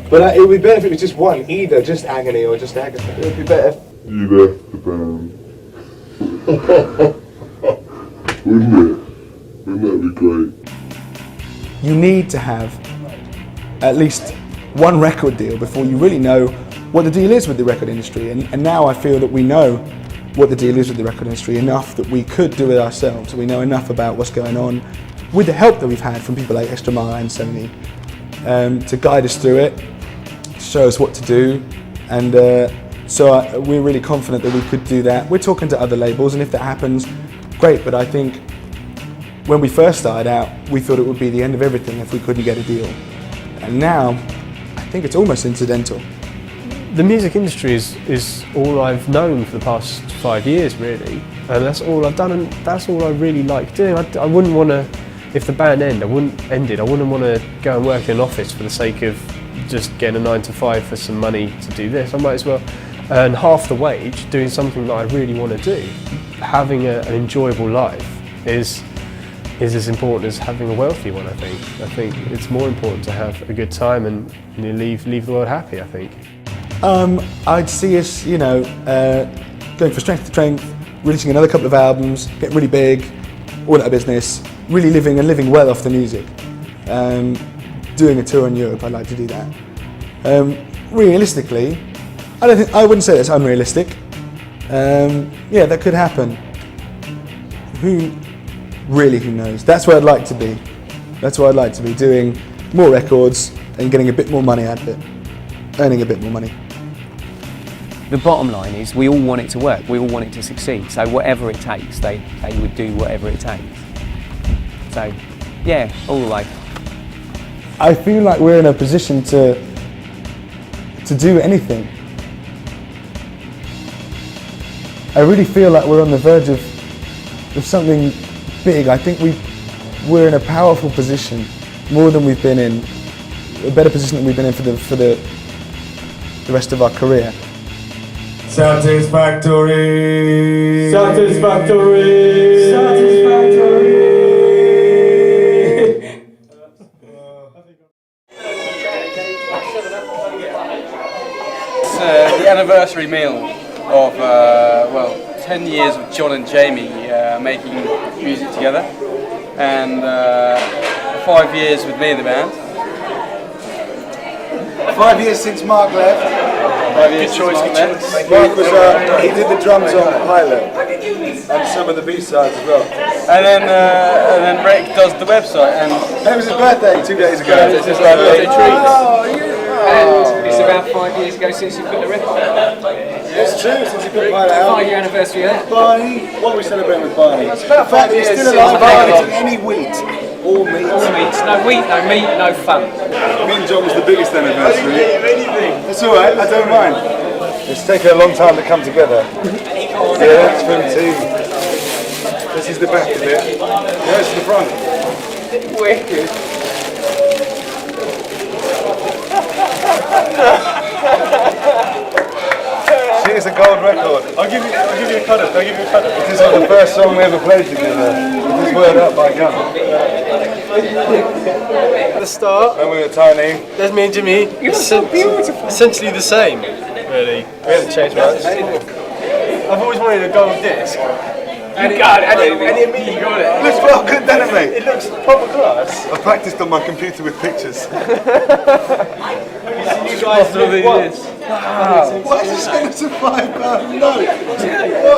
But it would be better if it was just one, either just Agony or just Agatha. It would be better. Either the band. Wouldn't it? Wouldn't that be great? You need to have at least one record deal before you really know what the deal is with the record industry. And now I feel that we know what the deal is with the record industry enough that we could do it ourselves. We know enough about what's going on with the help that we've had from people like Extra Mile and Sony to guide us through it, to show us what to do. And so we're really confident that we could do that. We're talking to other labels, and if that happens, great. But I think when we first started out, we thought it would be the end of everything if we couldn't get a deal. And now, I think it's almost incidental. The music industry is all I've known for the past 5 years, really, and that's all I've done, and that's all I really like doing. I wouldn't want to, if the band ended, I wouldn't want to go and work in an office for the sake of just getting a 9 to 5 for some money to do this. I might as well earn half the wage doing something that I really want to do. Having an enjoyable life is as important as having a wealthy one, I think. I think it's more important to have a good time and leave the world happy, I think. I'd see us, going from strength to strength, releasing another couple of albums, getting really big, all out of business, really living well off the music. Doing a tour in Europe, I'd like to do that. Realistically, I wouldn't say that's unrealistic. Yeah, that could happen. Who knows? That's where I'd like to be. That's where I'd like to be, doing more records and getting a bit more money out of it, earning a bit more money. the bottom line is we all want it to work, we all want it to succeed, so whatever it takes, they would do whatever it takes. So, yeah, all the way. I feel like we're in a position to do anything. I really feel like we're on the verge of something big. I think we're in a powerful position, more than we've been in, a better position than we've been in for the rest of our career. Satisfactory. Satisfactory. Satisfactory. It's the anniversary meal of 10 years of John and Jamie making music together, and 5 years with me in the band. 5 years since Mark left. 5 years since Mark left. Mark was, he did the drums on Pilot and some of the B-sides as well. And then Rick does the website, and it was his birthday 2 days ago. It's his birthday treat. And it's about 5 years ago since you put the record out. It's true, since you put Pilot out. 5 year anniversary of that. Barney, what are we celebrating with Barney? It's about 5 years He's still since alive, Barney. not eating any wheat. All meat. All meat. No wheat, no meat, no fun. Me and John was the biggest anniversary. It's alright, I don't mind. It's taken a long time to come together. Yeah, it's from two. This is the back of it. There's the front. Wicked. See, it's a gold record. I'll give you a cut-up. This is the first song we ever played together. This word up by Gun. At the start, when we were tiny, there's me and Jimmy. You're so beautiful. Essentially the same, really. We haven't changed much. I've always wanted a gold disc. And it immediately got it. Looks well good, doesn't it, mate? It looks proper class. I practiced on my computer with pictures. You guys do this. Wow. What is this going to £5? No.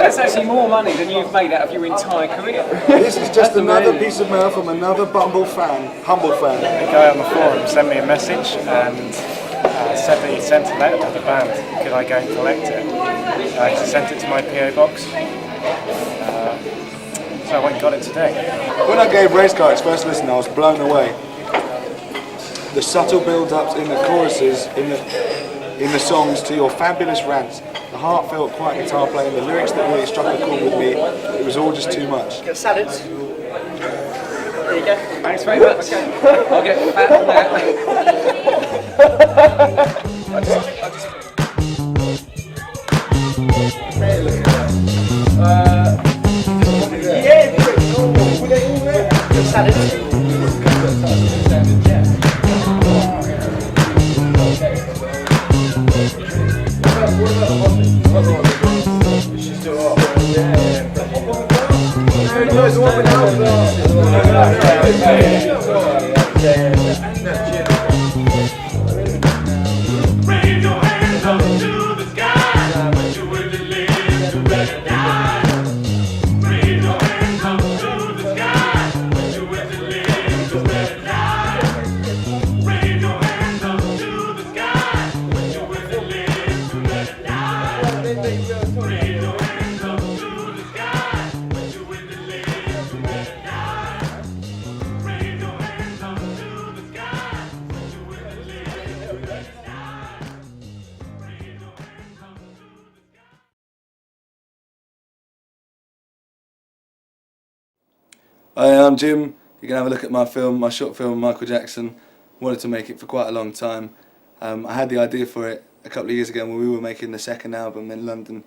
That's actually more money than you've made out of your entire career. This is just another piece of mail from another humble fan. A guy on the forum sent me a message and said that he sent a letter to the band. Could I go and collect it? He sent it to my PO box. So I went and got it today. When I gave Race Car its first listen, I was blown away. The subtle build-ups in the choruses, in the songs, to your fabulous rants, the heartfelt, quiet guitar playing, the lyrics that really struck a chord with me, it was all just too much. Get salads. There you go. Thanks very much. I'll get fat on that. Hi, I'm Jim. You can have a look at my film, my short film, Michael Jackson. Wanted to make it for quite a long time. I had the idea for it a couple of years ago when we were making the second album in London,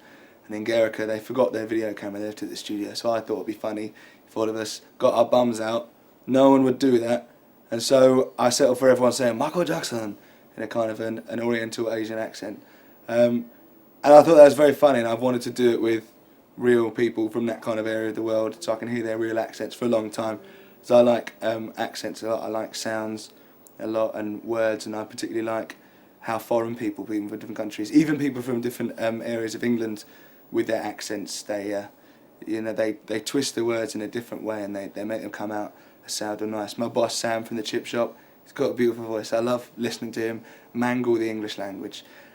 and in Gerica they forgot their video camera. They left it at the studio, so I thought it'd be funny if all of us got our bums out. No one would do that, and so I settled for everyone saying Michael Jackson in a kind of an Oriental Asian accent. And I thought that was very funny, and I've wanted to do it with real people from that kind of area of the world, so I can hear their real accents for a long time. So I like accents a lot. I like sounds a lot and words, and I particularly like how foreign people from different countries, even people from different areas of England, with their accents, they twist the words in a different way, and they make them come out sound nice. My boss Sam from the Chip Shop, he's got a beautiful voice. I love listening to him mangle the English language.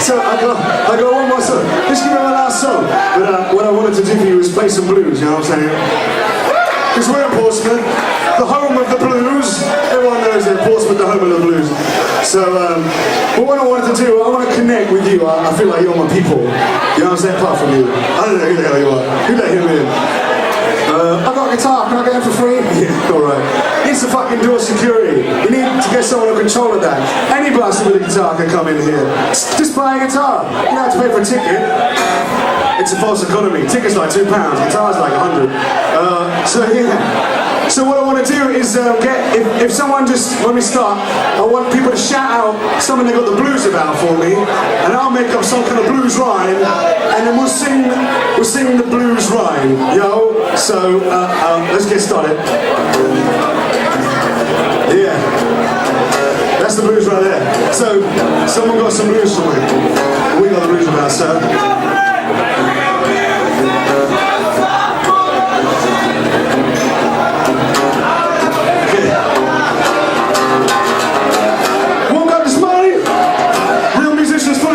So I got one more song. Just give me my last song. But what I wanted to do for you is play some blues, you know what I'm saying? Because we're in Portsmouth, the home of the blues. Everyone knows that Portsmouth, the home of the blues. So, but what I wanted to do, I want to connect with you. I feel like you're my people. You know what I'm saying? Apart from you. I don't know who the hell you are. Who let him in? I got a guitar, can I get it for free? Yeah, alright. It's the fucking door security. You need to get someone in control of that. Any bastard with a guitar can come in here. Just buy a guitar. You don't have to pay for a ticket. It's a false economy. Ticket's like £2, guitar's like 100. So yeah. So what I want to do is if someone just, when we start, I want people to shout out something they got the blues about for me, and I'll make up some kind of blues rhyme, and then we'll sing the blues rhyme, yo. So let's get started. Yeah, that's the blues right there. So someone got some blues for me. We got the blues about, sir.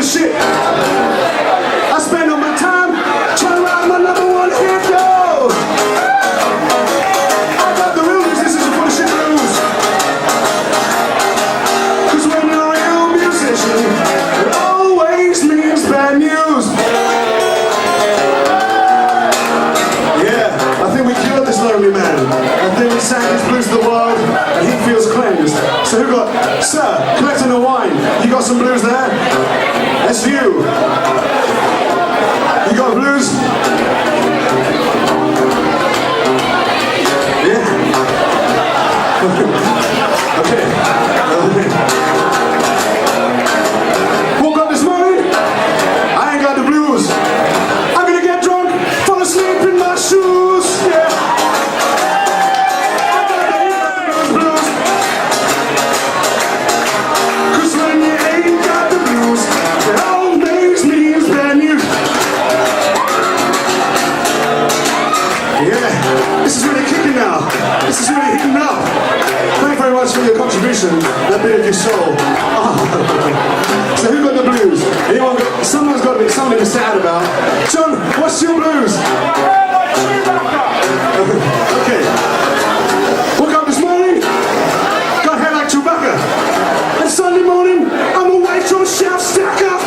Shit. I spend all my time trying to write my #1 hit, yo. I got the real musicians full of shit blues. Cause when you're a real musician, it always means bad news. Yeah, I think we cured this lonely man. I think we sang his blues to the world and he feels cleansed. So who got, sir, collecting the wine, you got some blues there? That's you. You got blues? Yeah. Okay. Woke up this morning. I ain't got the blues. I'm gonna get drunk, fall asleep in my shoes. Yeah. I got the blues. 'Cause when you ain't got the blues, it always means bad news. Yeah, this is really kicking now. This is really hitting now. Thank you very much for your contribution, that bit of your soul. Oh. So who got the blues? Anyone got, someone's got to be something to be sad about. John, what's your blues? Okay. Woke up this morning, got hair like Chewbacca. And Sunday morning, I'm awake from shelf stacker.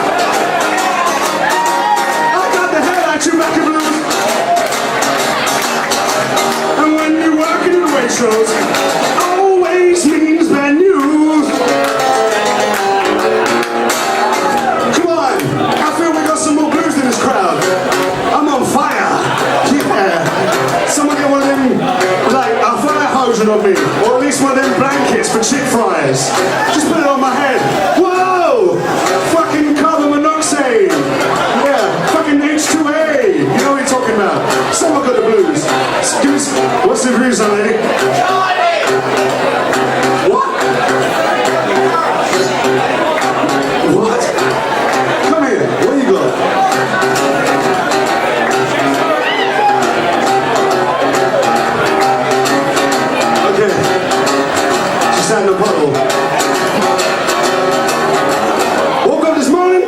I got the hair like Chewbacca blues. And when you're working in Waitrose, always means bad news. Come on, I feel we got some more blues in this crowd. I'm on fire. Yeah. Someone get one of them, like a fire hydrant on me, or at least one of them blankets for chick fryers. Just put it on my head. Whoa! Fucking carbon monoxide. Yeah, fucking H2A. You know what you're talking about. Someone got the blues. Give us, what's the blues on, lady? What? What? Come here. What you got? Okay. She sat in a puddle. Woke up this morning,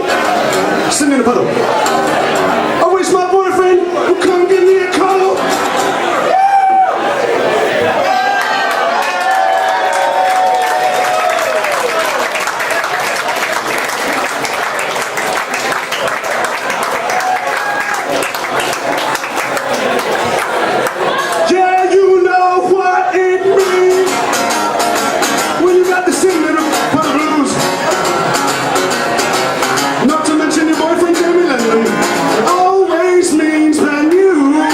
sitting in a puddle. I wish my boyfriend would come give me a cuddle. Yeah, you know what it means when you got the singing of the blues. Not to mention your boyfriend Jamie Lennon. It always means bad news.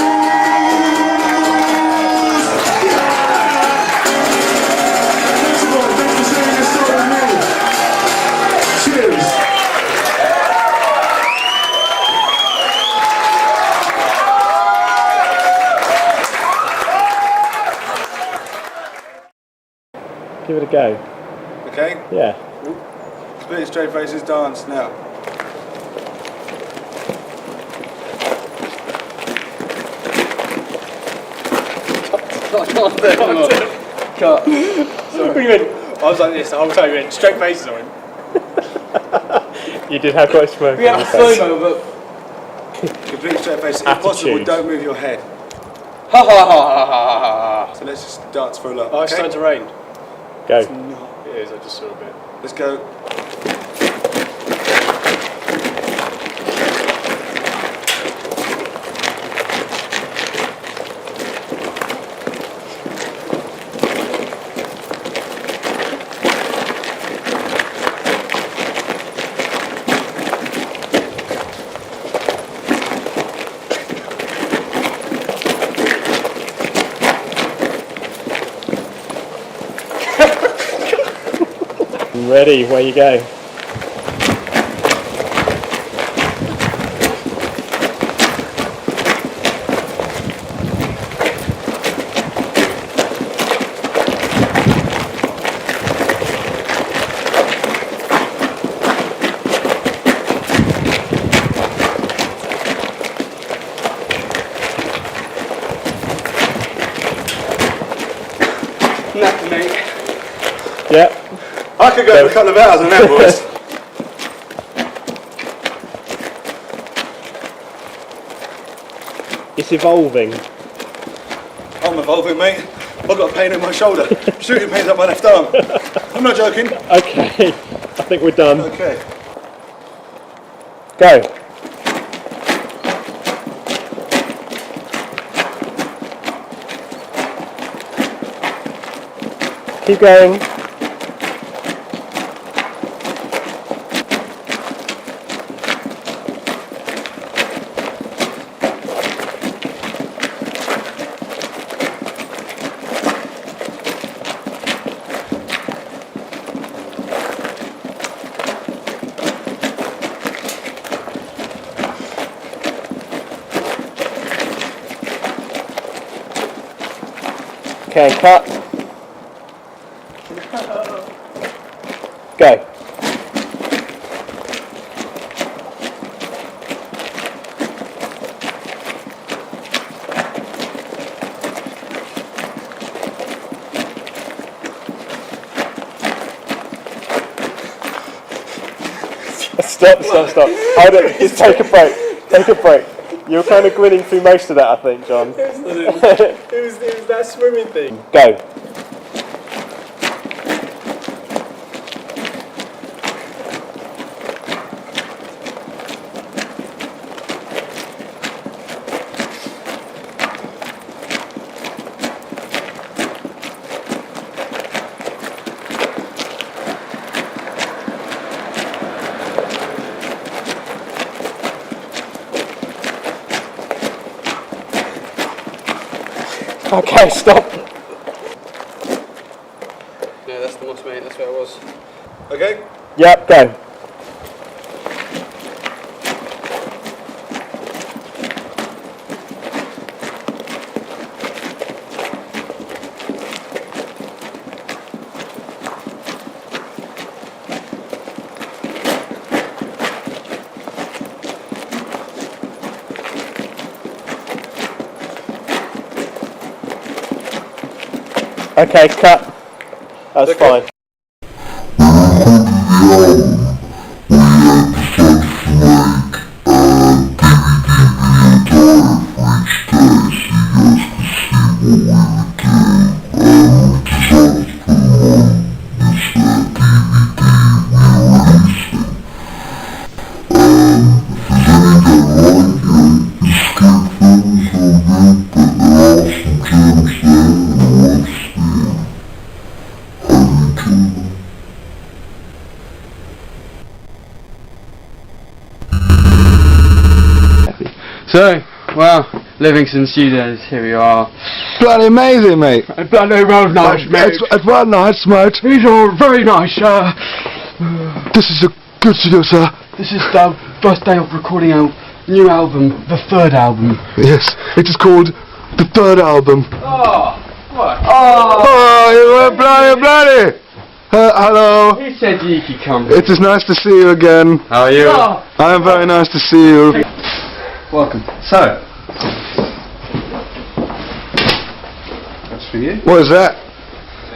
Thanks a lot. Thanks for sharing this story with me. Cheers. Give it a go. Okay. Yeah. Split straight faces dance now. Cut. Sorry. I was like this the whole time. You went straight faces on him. You did have quite a smirk. We had a slow-mo, but... Complete straight face. If Attitude. possible, don't move your head. Ha ha ha ha ha ha. So let's just dance for a look. Oh, it's starting to rain. Go. It's not. It is, I just saw a bit. Let's go. Ready, where you go. Nothing, mate. Yep. I could go for a couple of hours on that, boys. It's evolving. I'm evolving, mate. I've got a pain in my shoulder. Shooting pains up my left arm. I'm not joking. Okay, I think we're done. Okay. Go. Keep going. Okay, cut. Go. Stop. Hold it, just take a break. Take a break. You were kind of grinning through most of that, I think, John. It was that swimming thing. Go. Okay, stop. Yeah, that's the moss, mate. That's where it was. Okay. Yep, go. Okay, cut. That's fine. So, well, Livingston Studios, here we are. Bloody amazing, mate. Bloody well nice, mate. It's well nice, mate. These are very nice, This is a good studio, sir. This is the first day of recording our new album, the third album. Yes, it is called the third album. Oh, what? Oh, you were bloody. Hello. Who said you could come? It is nice to see you again. How are you? Oh. I am very nice to see you. Welcome. So, that's for you. What is that?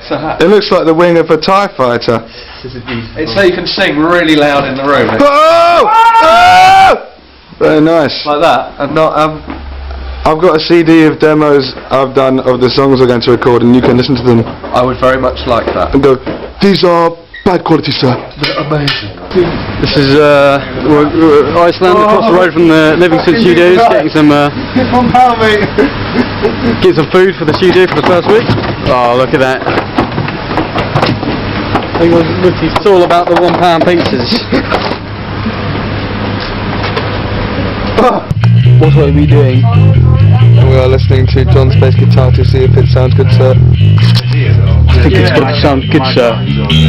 It's a hat. It looks like the wing of a TIE fighter. It's so you can sing really loud in the room. Oh! Oh! Very nice. Like that. And not I've got a CD of demos I've done of the songs we're going to record, and you can listen to them. I would very much like that. And go, these are bad quality, sir. They're amazing. This is Iceland, across the road from the Livingston Studios, getting some get some food for the studio for the first week. Oh, look at that! It's all about the £1 pizzas. What are we doing? We are listening to John's bass guitar to see if it sounds good, sir. I think it's going to sound good, sir.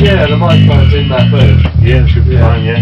Yeah, the microphone's in that booth. Yeah, it should be fine, yeah.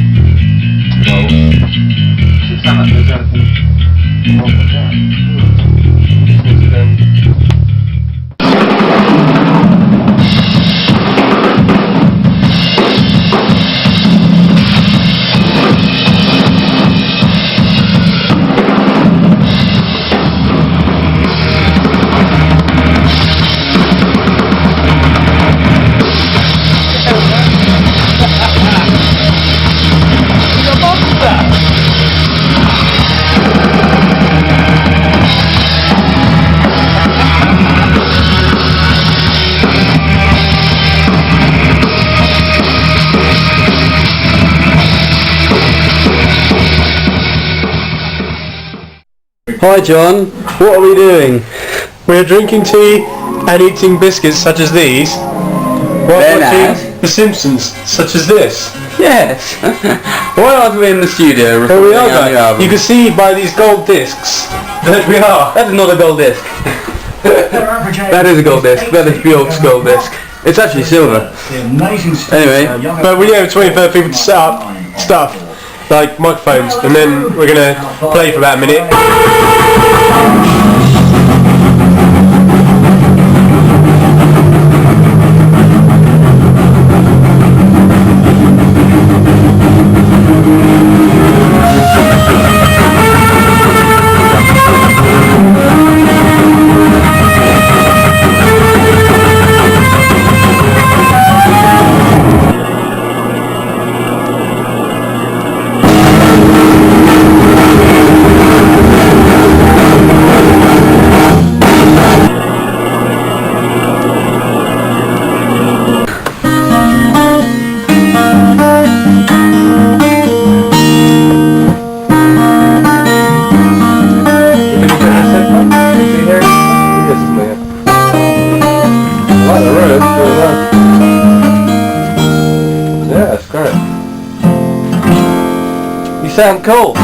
Hi John, what are we doing? We're drinking tea and eating biscuits such as these, while watching The Simpsons such as this. Yes. Why aren't we in the studio? Here we are, guys. You can see by these gold discs that we are. That is not a gold disc. That is a gold disc. That is Bjork's gold disc. It's actually silver. Anyway, but we have 25 people to set up stuff like microphones, and then we're gonna play for about a minute. yeah, it's great. You sound cool.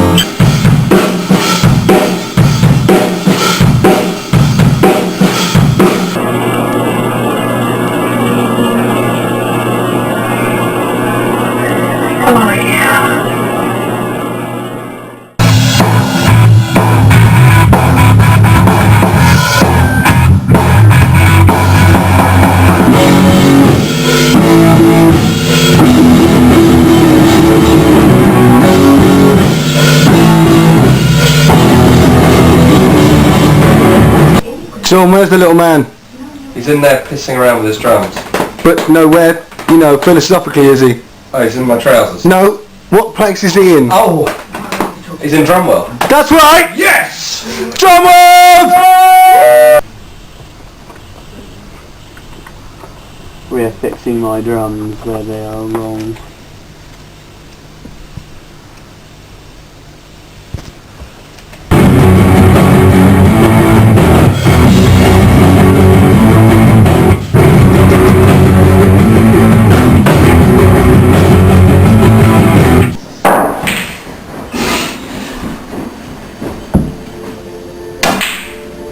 John, where's the little man? He's in there pissing around with his drums. But no, where, you know, philosophically is he? Oh, he's in my trousers. No, what place is he in? Oh, he's in Drumwell. That's right! Yes! Drumwell! We're fixing my drums where they are wrong.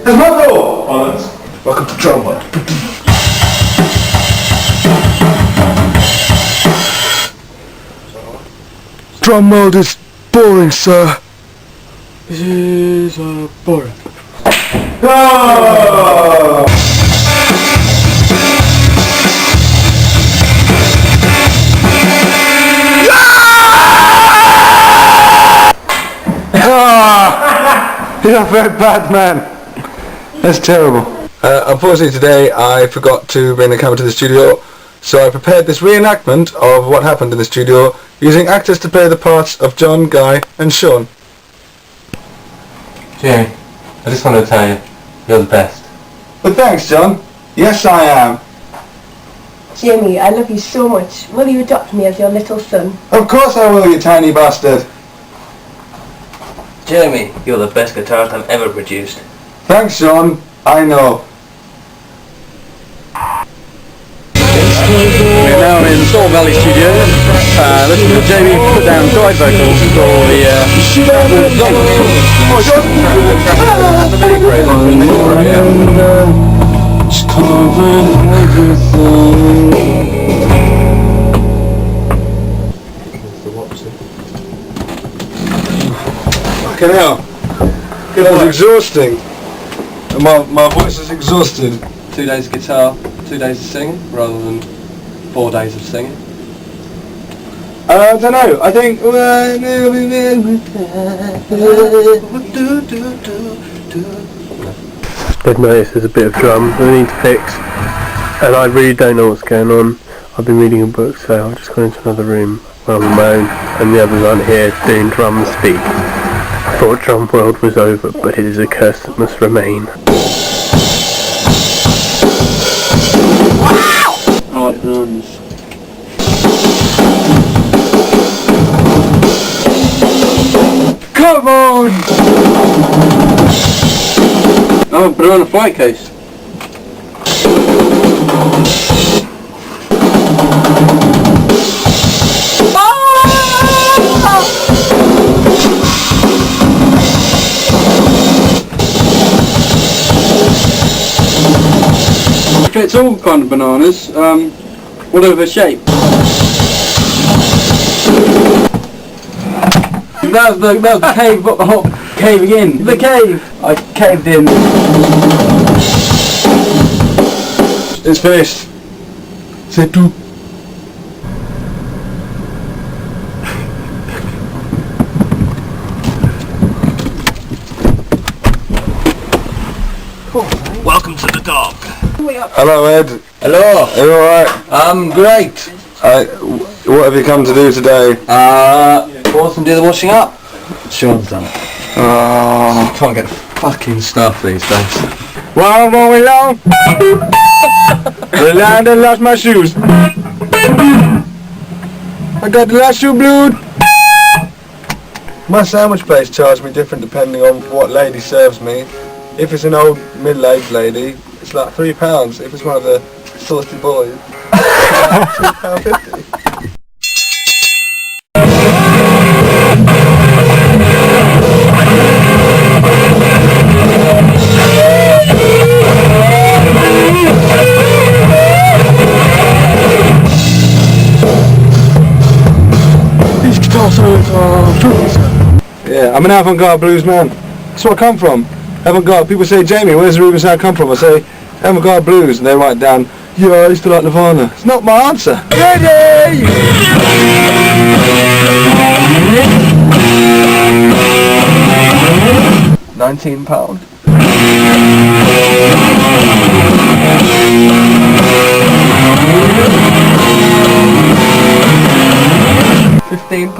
There's my door! Bollocks. Welcome to Drumwell. Drum world is boring, sir. This is boring. Oh! You're a very bad man. That's terrible. Unfortunately today I forgot to bring the camera to the studio, so I prepared this reenactment of what happened in the studio using actors to play the parts of John, Guy and Sean. Jamie, I just want to tell you, you're the best. But thanks, John. Yes, I am. Jamie, I love you so much. Will you adopt me as your little son? Of course I will, you tiny bastard. Jamie, you're the best guitarist I've ever produced. Thanks, Sean. I know. We're now in Storm Valley Studios, listening to Jamie put down guide vocals for the Fucking hell. That was exhausting. My voice is exhausted. 2 days of guitar, 2 days of singing, rather than 4 days of singing? I don't know, I think... They've noticed there's a bit of drum that they need to fix, and I really don't know what's going on. I've been reading a book, so I've just gone into another room where I'm on my own, and the others aren't here doing drum speak. I thought Drum World was over, but it is a curse that must remain. Oh, it runs. Come on! Oh, put it on a flight case. It's all kind of bananas, whatever shape. That was the cave, caving in. The cave! I caved in. It's finished. C'est tout. Welcome to the dog. Hello, Ed. Hello. Are you alright? I'm great. What have you come to do today? Force and do the washing up. Sean's done it. Oh. Can't get fucking stuff these days. Well, I'm going along. The land that lost my shoes. I got the last shoe blued. My sandwich place charges me different depending on what lady serves me. If it's an old middle-aged lady, it's like £3. If it's one of the saucy boys, £2.50. These guitar solos are fruitless. Yeah, I'm an avant-garde blues man. That's where I come from. Avant-garde. People say, Jamie, where's the Reuben sound come from? I say, avant-garde blues, and they write down, yeah, I used to like Nirvana. It's not my answer. Ready! £19. £15.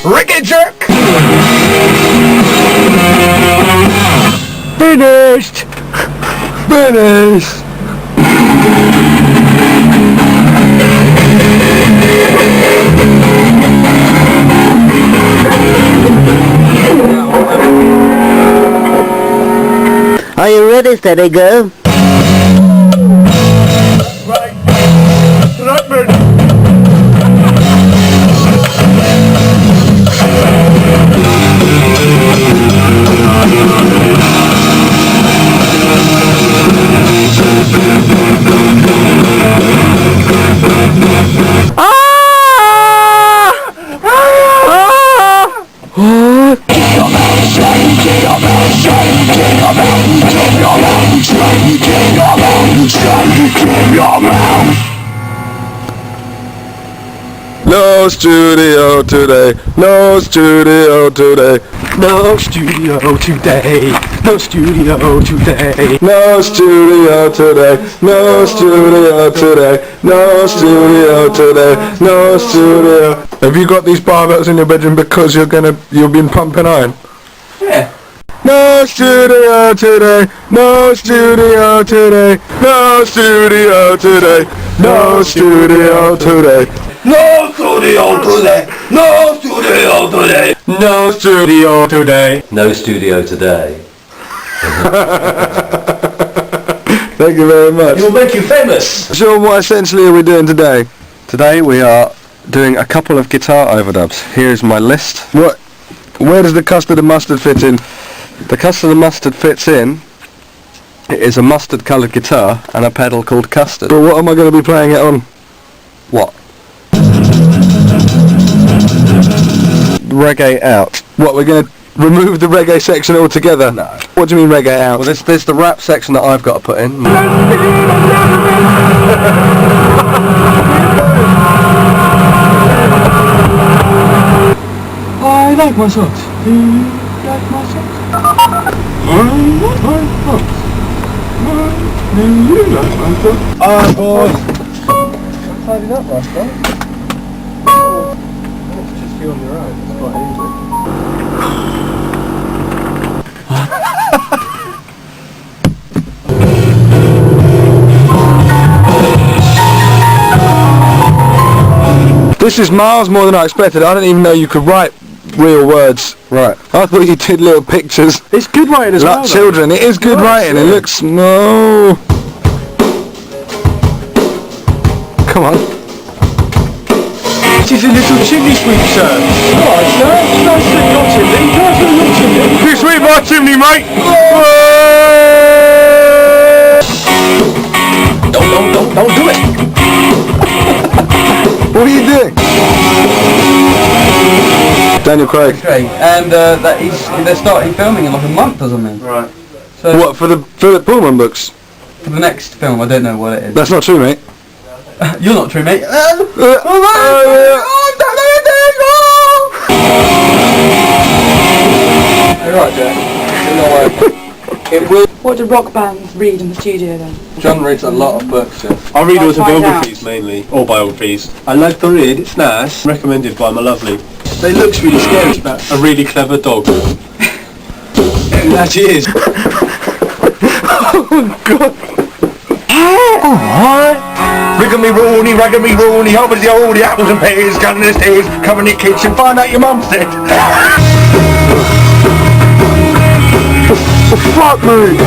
Ricky jerk! Finished! Finished! Are you ready, steady go? No studio today. No studio today. No studio today. No studio today. No studio today. No studio today. No studio today. No studio. Have you got these barbells in your bedroom because you've been pumping iron? Yeah. No studio today. No studio today. No studio today. No studio today. No studio today. No studio today. No studio today. No studio today. Thank you very much. It will make you famous. Sean, what essentially are we doing today? Today we are doing a couple of guitar overdubs. Here's my list. Where does the custard and mustard fit in? The custard and mustard fits in. It is a mustard coloured guitar and a pedal called custard. But what am I going to be playing it on? What? Reggae out. What, we're going to remove the reggae section altogether? No. What do you mean reggae out? Well, there's the rap section that I've got to put in. I like my socks. Do you like my socks? I like my socks. Do you like my socks? Boys. Tidied up last night. It's just you on your own. It's quite easy. This is miles more than I expected. I didn't even know you could write real words. Right. I thought you did little pictures. It's good writing as well. Like children. It is good writing. It looks... No. Come on. It is a little chimney sweep, sir. Alright, sir. It's nice to your chimney. Nice to your chimney. You sweep my chimney, mate. Don't do it. What are you doing? Daniel Craig. And they're starting filming in like a month or something. Right. So What, for the Pullman books? for the next film, I don't know what it is. That's not true, mate. You're not true, mate. You're right, Jack. It will. What do rock bands read in the studio then? John reads a lot of books, yeah. I read I'll find autobiographies mainly, or biographies. I like to read, it's nice. Recommended by my lovely. They looks really scary, it's about a really clever dog. That she is. Oh, God. Alright. Riggamy Rooney, over the old apples and pears, cutting the stairs, covering the kitchen, find out your mum's dead. Fuck me!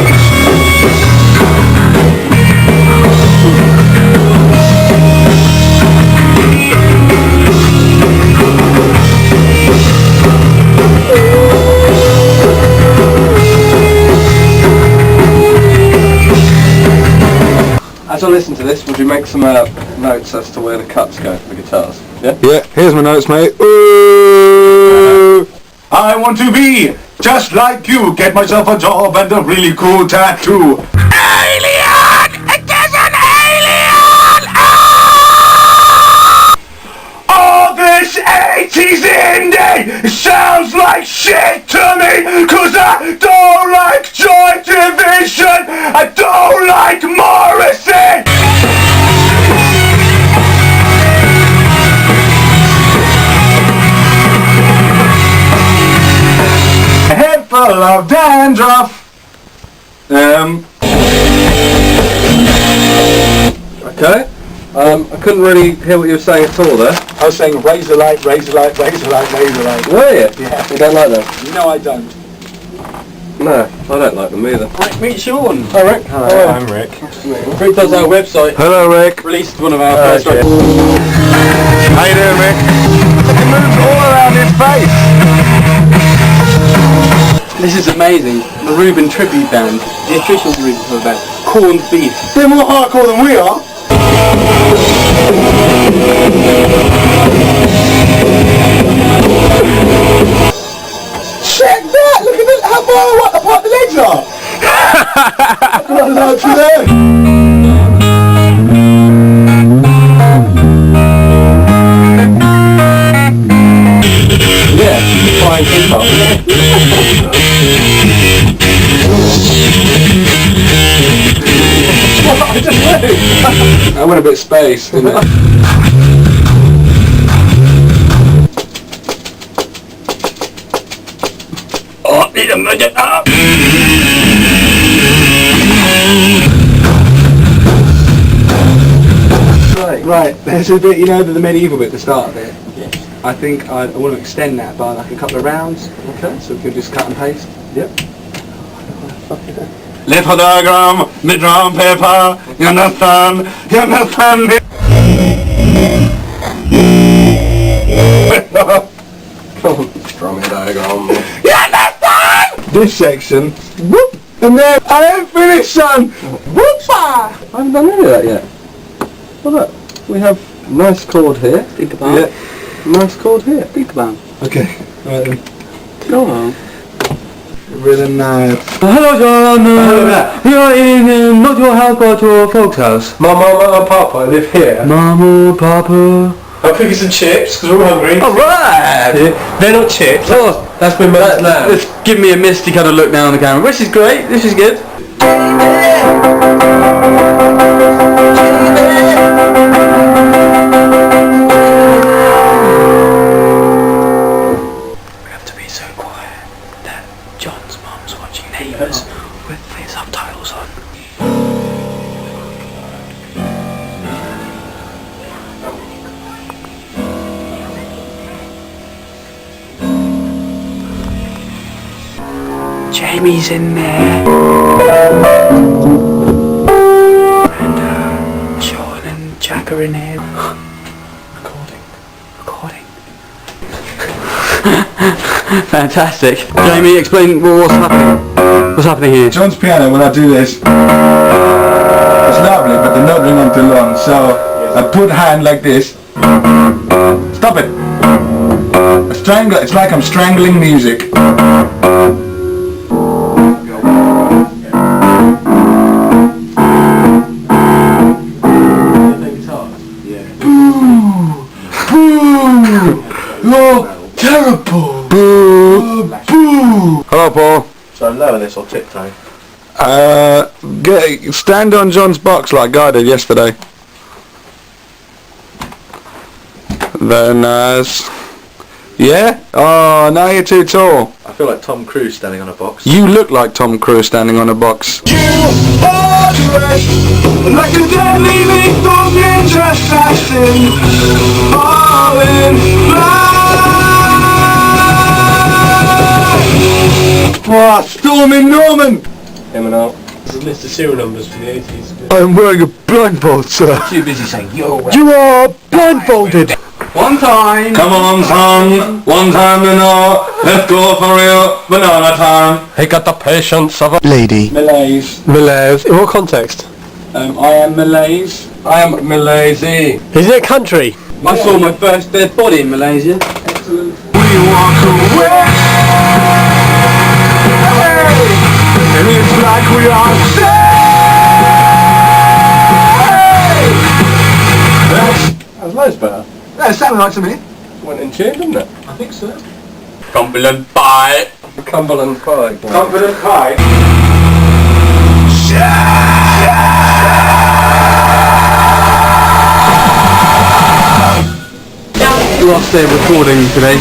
As I listen to this, would you make some notes as to where the cuts go for the guitars? Yeah? Yeah, here's my notes, mate. Ooh. I want to be just like you. Get myself a job and a really cool tattoo. Alien! It is an alien! All this 80s indie sounds like shit to me, 'cause I don't like Joy Division. I don't like Morrison. A head full of dandruff. Okay. I couldn't really hear what you were saying at all there. I was saying razor light, razor light, razor light, razor light. Were you? Yeah. You don't like them? No, I don't. No, I don't like them either. Right, meet Sean. Hi, Rick. Hello. I'm Rick. Rick does our website. Hello, Rick. Released one of our first records. How you doing, Rick? It moves all around his face. This is amazing. The Reuben tribute band, the official Reuben tribute band, Corned Beef. They're more hardcore than we are. Check that! Look at how far apart the legs are! Look at that there! I went a bit space, didn't I? Oh, need a minute up. Right, there's a bit, you know, the medieval bit, the start of it. Yeah. I think I want to extend that by like a couple of rounds. Okay. So we can just cut and paste. Yep. Little diagram, the drum paper, you understand, you understand me. Drum diagram. You understand? This section, whoop, and then I ain't finished, son. Whoop! I haven't done any of that yet. Well, look, we have a nice chord here. Think about it. Nice chord here. Think about it. Okay. Right then. Go on. Really nice. Hello, John. You're in not your house but your folks' house. Mama and Papa live here. Mama, Papa. I'll cook you some chips because we're all hungry. Alright! They're not chips. Oh, that's my mother's lamb. Just give me a misty kind of look now on the camera, which is great. This is good. With the subtitles on. Jamie's in there. And Sean and Jack are in here. Recording. Fantastic. Jamie, explain what's happening. What's happening here? John's piano, when I do this, it's lovely, but the note ring on too long, so I put hand like this. Stop it! It's like I'm strangling music. You're terrible! Boo! Boo! Hello, Paul. So lower this or tiptoe? Stand on John's box like I did yesterday. Very nice. Yeah? Oh, now you're too tall. I feel like Tom Cruise standing on a box. You look like Tom Cruise standing on a box. You are dressed like a deadly lethal ninja assassin. All in black. Oh, Storming Norman! M&R. This is a list of serial numbers from the 80s. I'm wearing a blindfold, sir. Too busy saying you're You are blindfolded! One time! Come on, son. One time to know. Let's go for real. Banana time. He got the patience of a lady. Malaise. Malaise. In what context? I am Malaise. I am Malaysia. Is it a country? I saw my first dead body in Malaysia. Excellent. We walk away. And it's like we are saved. That was loads better. Yeah, it sounded like to me. Went in tune, didn't it? I think so. Cumberland Pie. Cumberland Pie. Cumberland Pie. Last day of recording today.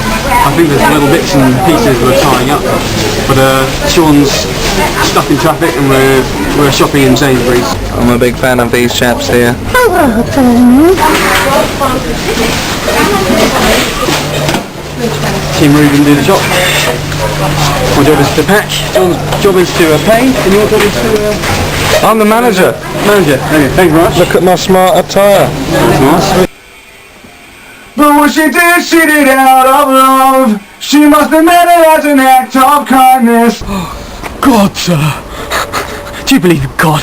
I think there's little bits and pieces we're tying up, but Sean's stuck in traffic and we're shopping in Sainsbury's. I'm a big fan of these chaps here. Team Reuben do the shop. My job is to pack, John's job is to pay, and your job is to... I'm the manager. Manager, okay, thanks very much. Look at my smart attire. Nice. But what she did out of love. She must have meant it as an act of kindness. God, sir. Do you believe in God?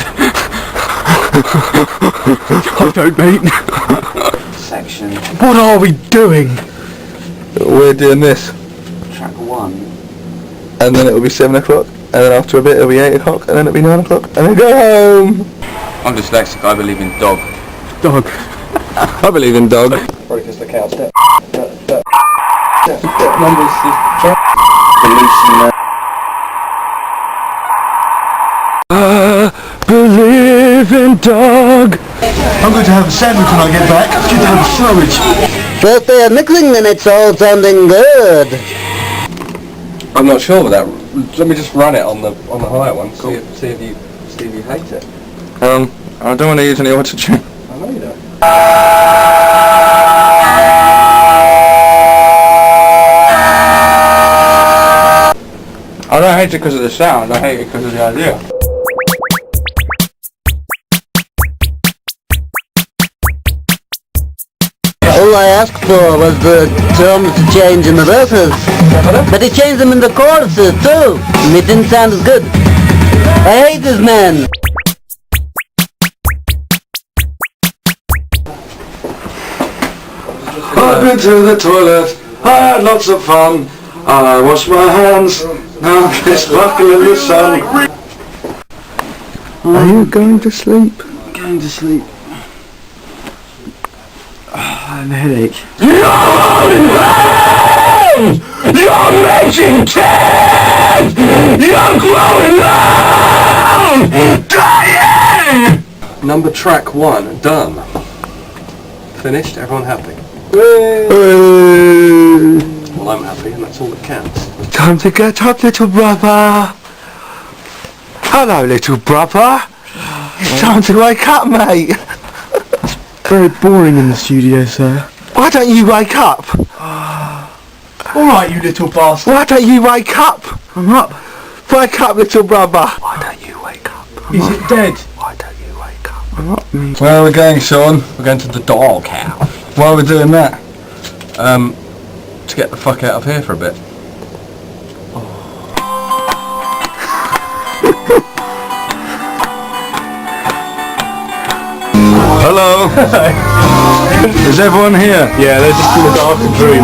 I don't, mate. Section. What are we doing? We're doing this. Track 1. And then it'll be 7 o'clock. And then after a bit it'll be 8 o'clock. And then it'll be 9 o'clock. And then go home. I'm dyslexic, I believe in dog. Dog. I believe in dog. Probably because the cow step. I believe living dog. I'm going to have a sandwich when I get back. Due to have a sandwich. First day of mixing and it's all sounding good. I'm not sure with that. Let me just run it on the higher one. Cool. See if you hate it. I don't want to use any auto-tune. I know you don't. I don't hate it because of the sound. I hate it because of the idea. All I asked for was the drums to change in the verses. But he changed them in the choruses too. And it didn't sound as good. I hate this man. I've been to the toilet, I had lots of fun. I washed my hands, now they sparkle in the sun. Are you going to sleep? Going to sleep. I have a headache. You're making tears! You're growing old! Dying! Number track 1, done. Finished, everyone happy? Well, I'm happy and that's all that counts. Time to get up, little brother. Hello, little brother. It's time to wake up, mate. Very boring in the studio, sir. Why don't you wake up? Alright, you little bastard. Why don't you wake up? I'm up. Wake up, little brother. Why don't you wake up? Is it dead? Why don't you wake up? I'm up, mate. Where are we going, Sean? We're going to the dog house. Why are we doing that? To get the fuck out of here for a bit. Hello? Is everyone here? Yeah, they're just in the darkened room.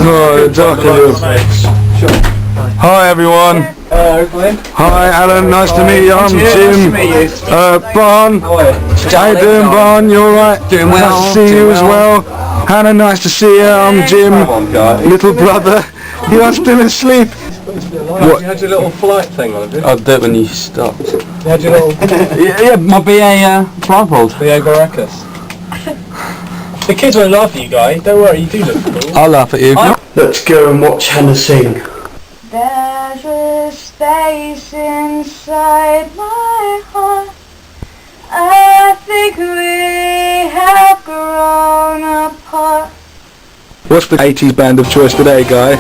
No, darker room. Hi everyone. Hi Alan, nice to meet you. I'm Jim. Bon. How you doing, Bon? You alright? Doing well. Nice to see you as well. Hannah, nice to see you. I'm Jim. Little brother. You are still asleep. What? You had your little flight thing on, did you? I'll do it when you stop. You had your little... yeah, my BA tripod. BA Baracus. The kids won't laugh at you, guy. Don't worry, you do look cool. I'll laugh at you. Let's go and watch Hannah sing. There's a space inside my heart. I think we have grown apart. What's the 80s band of choice today, Guy?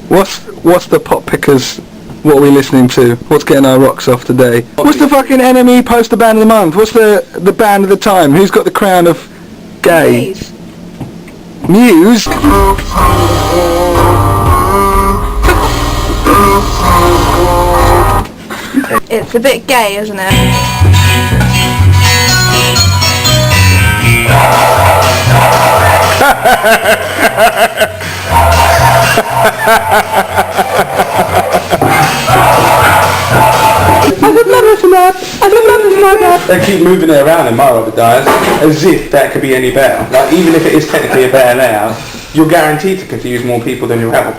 What's the pop pickers? What are we listening to? What's getting our rocks off today? What's the fucking Enemy poster band of the month? What's the band of the time? Who's got the crown of gay? Muse? It's a bit gay, isn't it? They keep moving it around in my Robert Dyers as if that could be any better. Like, even if it is technically a better now, you're guaranteed to confuse more people than you help.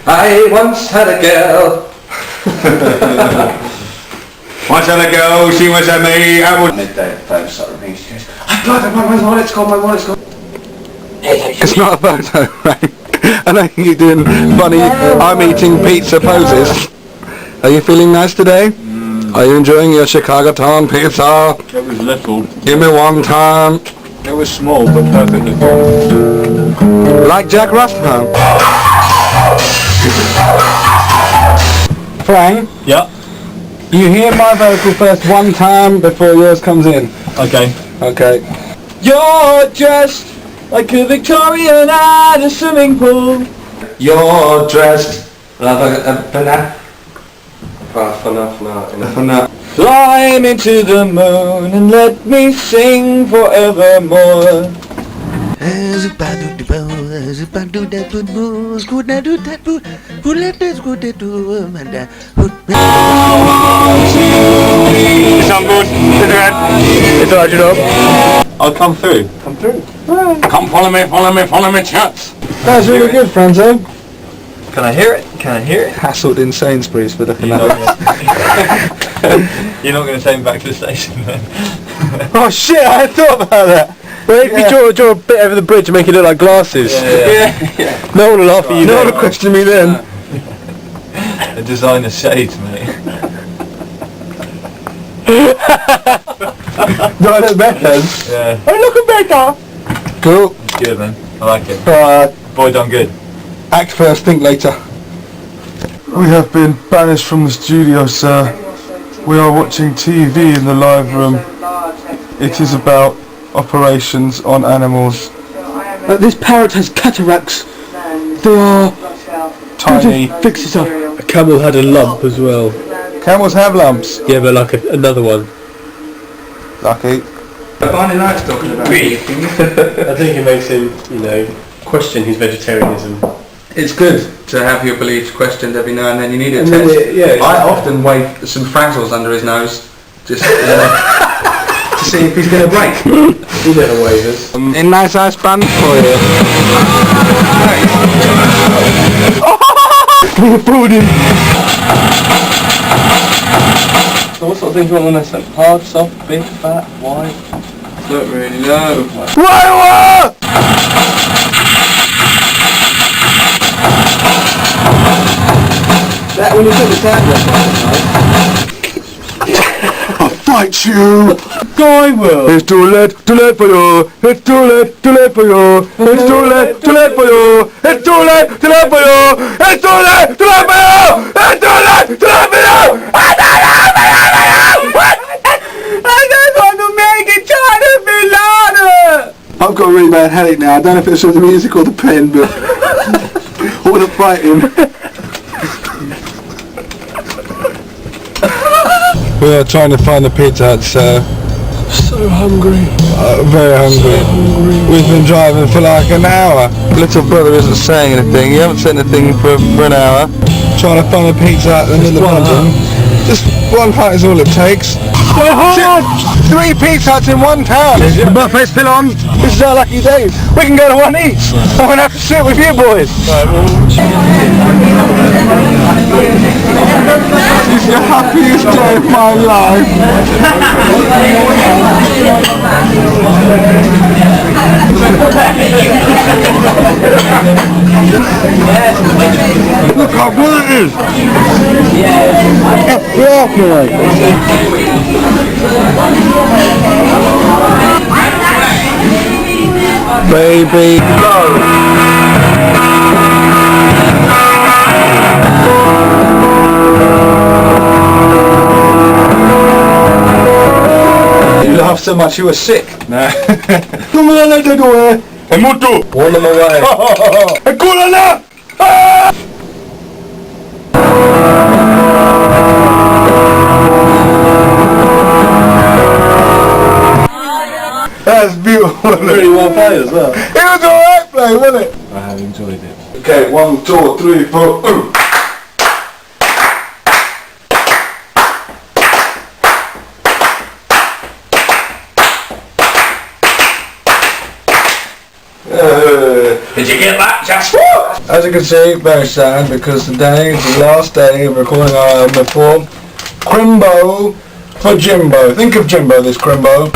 I once had a girl. Once had a girl, she was a me. I would... Midday, the phone started ringing. She goes, my wallet's gone, my wallet's gone. It's not a photo, right? I know you're doing funny I'm eating pizza poses. Are you feeling nice today? Are you enjoying your Chicago town pizza? It was little. Give me one time. It was small, but perfectly good. Like Jack Russell. Frank? Yeah. You hear my vocal first one time before yours comes in. Okay. Okay. You're dressed like a Victorian at a swimming pool. You're dressed like a banana. Climb into the moon and let me sing forevermore. It's on good. It's alright, you know. I'll come through. Come through. Come follow me, chaps. That's really good, Franzo. Can I hear it? Can I hear it? Hassled in Sainsbury's for looking at it. You're not going to take me back to the station then? Oh shit, I hadn't thought about that. Well, if you draw a bit over the bridge and make it look like glasses. Yeah. No one will laugh at you. No one will question me then. A designer shades, mate. Do I look better? Yeah. I look better. Cool. It's good, man. I like it. Boy done good. Act first, think later. We have been banished from the studio, sir. We are watching TV in the live room. It is about operations on animals. This parrot has cataracts. They are tiny. Fix it up. A camel had a lump as well. Camels have lumps. Yeah, but like another one. Lucky. Barney likes talking about eating. I think it makes him, question his vegetarianism. It's good to have your beliefs questioned every now and then. You need a And test. then I often wave some frazzles under his nose, just to see if he's going to break. He never wavers. In nice ice bun for you. We brought him. So what sort of things you want on this? Like hard, soft, big, fat, wide? Don't really know. What? That when you put the camera I'll fight you! I will! It's too late for you! It's too late for you! It's too late for you! It's too late for you! It's too late for you! It's too late for you! I just want to make it try to be louder! I've got a really bad headache now. I don't know if it's from the music or the pen, but all the fighting. We are trying to find the Pizza Hut, sir. So hungry. Very hungry. We've been driving for like an hour. Little brother isn't saying anything. You haven't said anything for an hour. Trying to find a Pizza Hut in the London. Just one hut is all it takes. 3 Pizza Huts in one town. The buffet's still on. This is our lucky day. We can go to one each. I'm gonna have to sit with you boys. It's the happiest day of my life. Look how good it is. Baby, go. You laughed so much you were sick. No. Come on, let it away. Emutu. Warn them away. That's beautiful. Really well played as well. It was alright play, wasn't it? I have enjoyed it. Okay, 1, 2, 3, 4. Did you get that, Jasper? As you can see, very sad because today is the last day of recording our album before Crimbo for Jimbo. Think of Jimbo, this Crimbo.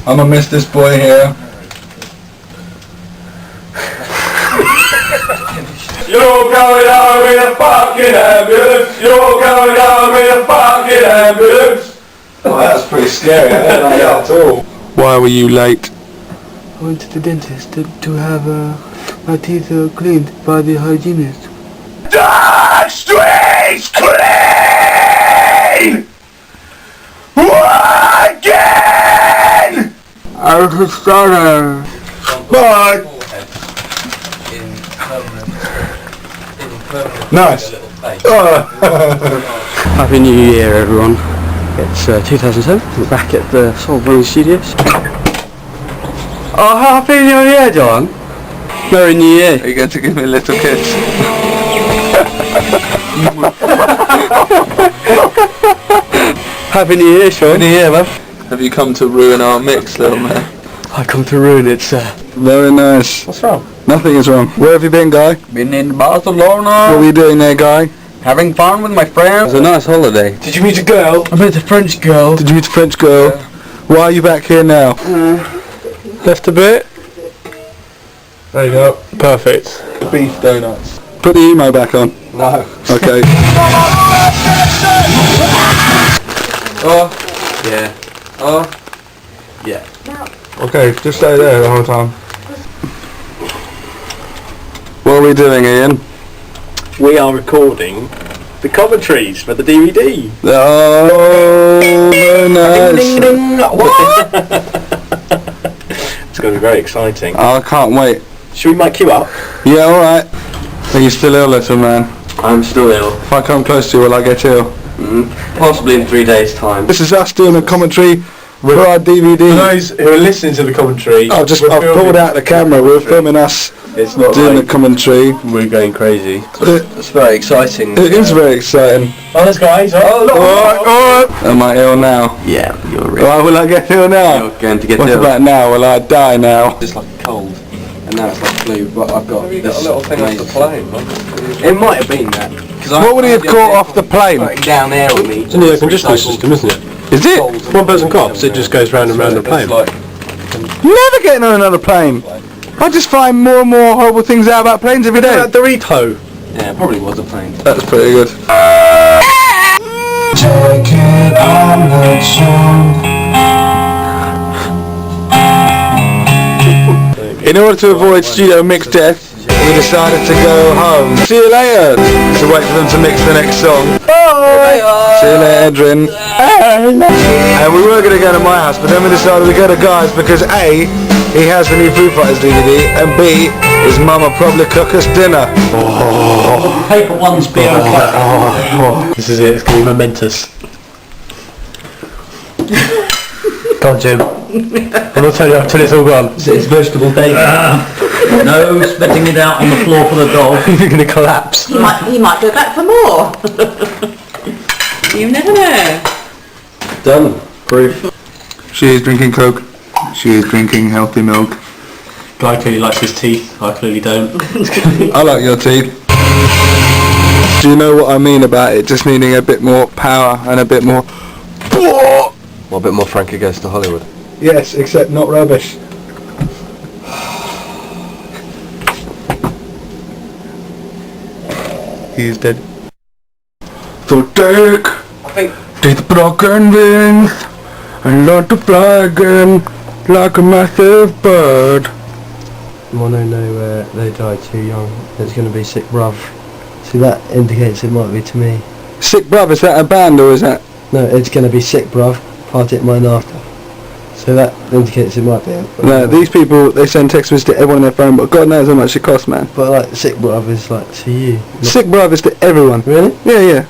I'm gonna miss this boy here. You're going out with a fucking ambulance. You're going out with a fucking ambulance. Oh, that's pretty scary. I don't like that at all. Why were you late? I went to the dentist to have my teeth cleaned by the hygienist. Dark streets clean! Again! I was a starter. Bye! Nice. Happy New Year, everyone. It's 2007. We're back at the Soul Brewing Studios. Oh, Happy New Year, John. Merry New Year. Are you going to give me a little kiss? Happy New Year, Sean. Happy New Year, man. Have you come to ruin our mix, little man? I come to ruin it, sir. Very nice. What's wrong? Nothing is wrong. Where have you been, Guy? Been in Barcelona. What were you doing there, Guy? Having fun with my friends. It was a nice holiday. Did you meet a girl? I met a French girl. Did you meet a French girl? Why are you back here now? Left a bit? There you go. Perfect. Beef donuts. Put the emo back on. No. Okay. Oh. Yeah. Oh. Yeah. Okay, just stay there the whole time. What are we doing, Ian? We are recording the commentaries for the DVD. Oh, very nice. Ding, ding, ding. What? It's going to be very exciting. Oh, I can't wait. Should we mic you up? Yeah, alright. Are you still ill, little man? I'm still ill. If I come close to you, will I get ill? Possibly in 3 days' time. This is us doing a commentary for our DVD. For those who are listening to the commentary, I've pulled out the camera. We're filming us it's not doing like the commentary. We're going crazy. It's very exciting. It is very exciting. Oh, let's go, guys. Alright. Am I ill now? Yeah, you're real. Well, will I get ill now? You're going to get What ill. about now? Will I die now? It's like a cold, and now it's like flu. But I've got You this got a little thing off the plane. It might have been that. What would he have caught off the plane? Down there on me. It's in the air conditioning system, isn't it? Is it? One person coughs, it just goes round and round the plane. You're never getting on another plane. I just find more and more horrible things out about planes every day. That Dorito. Yeah, it probably was a plane. That's pretty good. Take it on the chin. In order to avoid studio mix death, we decided to go home. See you later. To wait for them to mix the next song. Bye. See you later, Adrian. And we were going to go to my house, but then we decided we go to Guy's because A, he has the new Foo Fighters DVD, and B, his mama probably cook us dinner. The paper ones be okay. This is it, it's going to be momentous. Come on, Jim. I'm not telling you until it's all gone. It's vegetable bacon. No spitting it out on the floor for the dog. You're going to collapse. He might go back for more. You never know. Done. Proof. She is drinking Coke. She is drinking healthy milk. Guy clearly likes his teeth. I clearly don't. I like your teeth. Do you know what I mean about it just needing a bit more power and a bit more... Well, a bit more Frankie Goes to Hollywood. Yes, except not rubbish. He is dead. So take these broken wings and learn to fly again like a massive bird. Mono know they died too young. It's going to be Sick Bruv. See, that indicates it might be to me. Sick Bruv, is that a band or is that? No, it's going to be Sick Bruv. Party at mine after. So that indicates it might be. No, these people, they send text messages to everyone on their phone, but God knows how much it costs, man. But like, Sick Bruv is like to you. Sick Bruv is to everyone. Really? Yeah, yeah.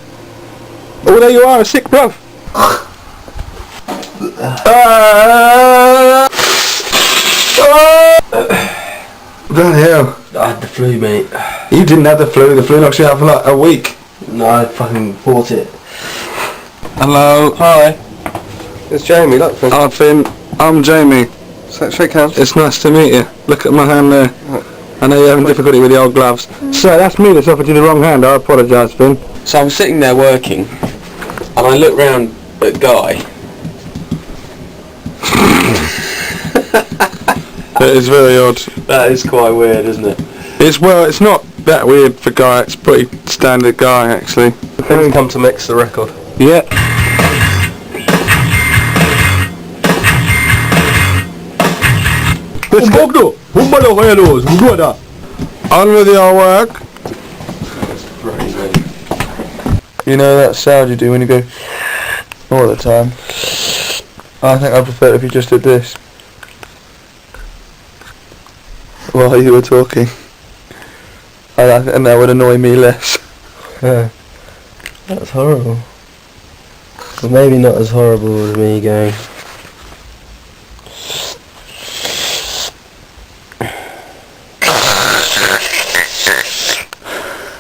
Although you are a Sick Bruv. Bloody hell. I had the flu, mate. You didn't have the flu knocked you out for like a week. No, I fucking bought it. Hello. Hi. It's Jamie, look. I'm Finn. I'm Jamie. Shake hands. It's nice to meet you. Look at my hand there. I know you're having difficulty with the old gloves. So that's me that's offered you the wrong hand. I apologise, Finn. So I'm sitting there working, and I look round at Guy. It is very odd. That is quite weird, isn't it? It's not that weird for Guy. It's pretty standard Guy, actually. We've come to mix the record. Yeah. On with your work. You know that sound you do when you go all the time? I think I prefer it if you just did this while you were talking. And that would annoy me less. Yeah. That's horrible. But maybe not as horrible as me going.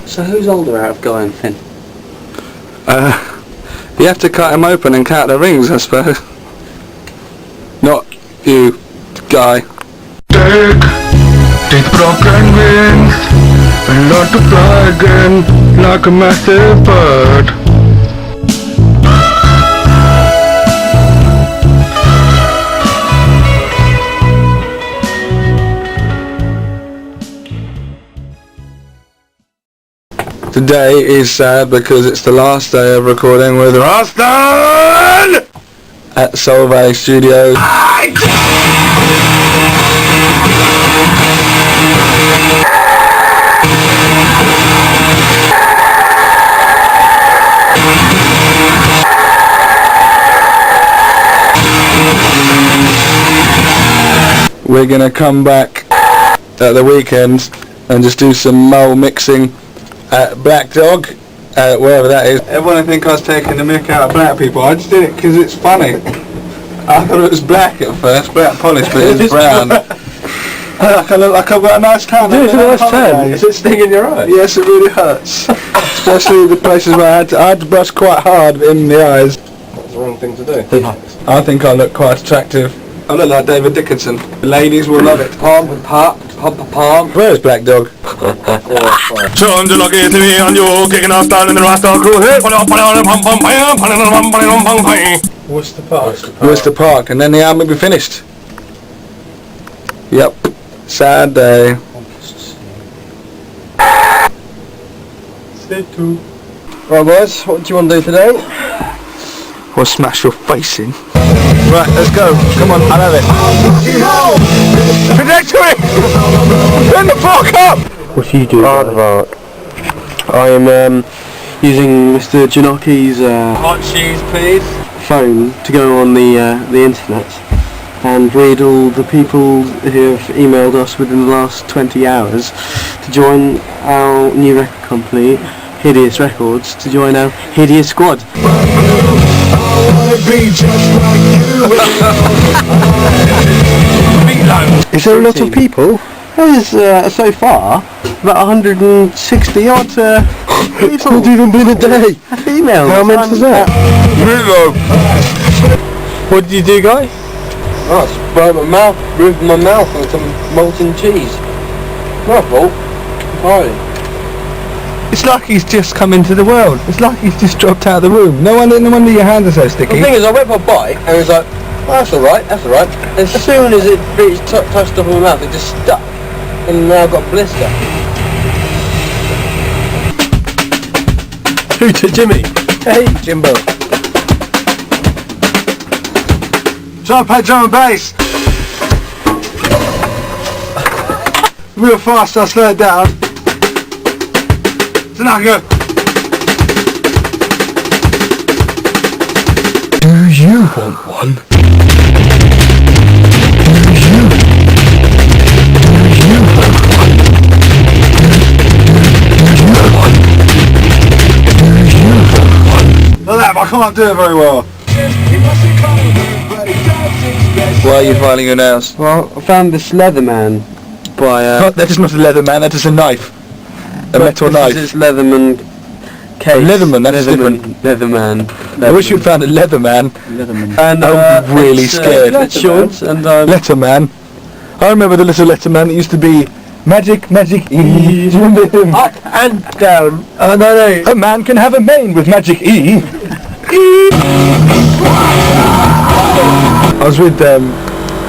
So who's older out of Guy and Finn? You have to cut him open and count the rings, I suppose. Not you, Guy. broken wings and learn to fly again like a massive bird. Today is sad because it's the last day of recording with Rustin at Soul Valley Studios. We're gonna come back at the weekend and just do some mole mixing at Black Dog, wherever that is. Everyone think I was taking the mick out of black people. I just did it because it's funny. I thought it was black at first, black polish, but it is brown. I look like I've got a nice tan. It's a nice tan. Is it stinging your eye? Yes, it really hurts. Especially the places where I had to brush quite hard in the eyes. That's the wrong thing to do. I think I look quite attractive. I look like David Dickinson. The ladies will love it. Palm. Where's Black Dog? Turn the lucky to me and you kicking us down in the Rasta crew. Worcester Park. Worcester Park, and then the album will be finished. Yep. Sad day. Stay tuned. Right boys, what do you want to do today? We'll smash your face in. Right, let's go. Come on, I love it. Trajectory! Turn the fuck up! What do you do? Aardvark. I am using Mr. Janocki's Hot cheese, please. phone to go on the internet and read all the people who have emailed us within the last 20 hours to join our new record company, Hideous Records, to join our Hideous Squad. Is there a lot of people? There's so far about 160 odd people. It's not even been a day. Emails. How many was that? What did you do, guys? Oh, I sprayed my mouth, ruined my mouth with some molten cheese. My fault. Entirely. It's like he's just come into the world. It's like he's just dropped out of the room. No wonder your hands are so sticky. The thing is, I went for a bite and it was like, oh, that's alright. As soon as it reached touched off my mouth, it just stuck. And now I've got a blister. Who to Jimmy? Hey, Jimbo. Try and play drum and bass. Real fast, I'll slow it down. So now I go. Do you want one? Like that, but I can't do it very well. Why are you filing your nails? Well, I found this Leatherman by... that is not a Leatherman, that is a knife. A metal knife. This is Leatherman case. A Leatherman, that's different. Leatherman. I wish you'd found a Leatherman. And I'm really scared. It's short and... Letterman. I remember the little Letterman that used to be Magic E. Do you remember him? Up and down. No. A man can have a mane with Magic E. I was with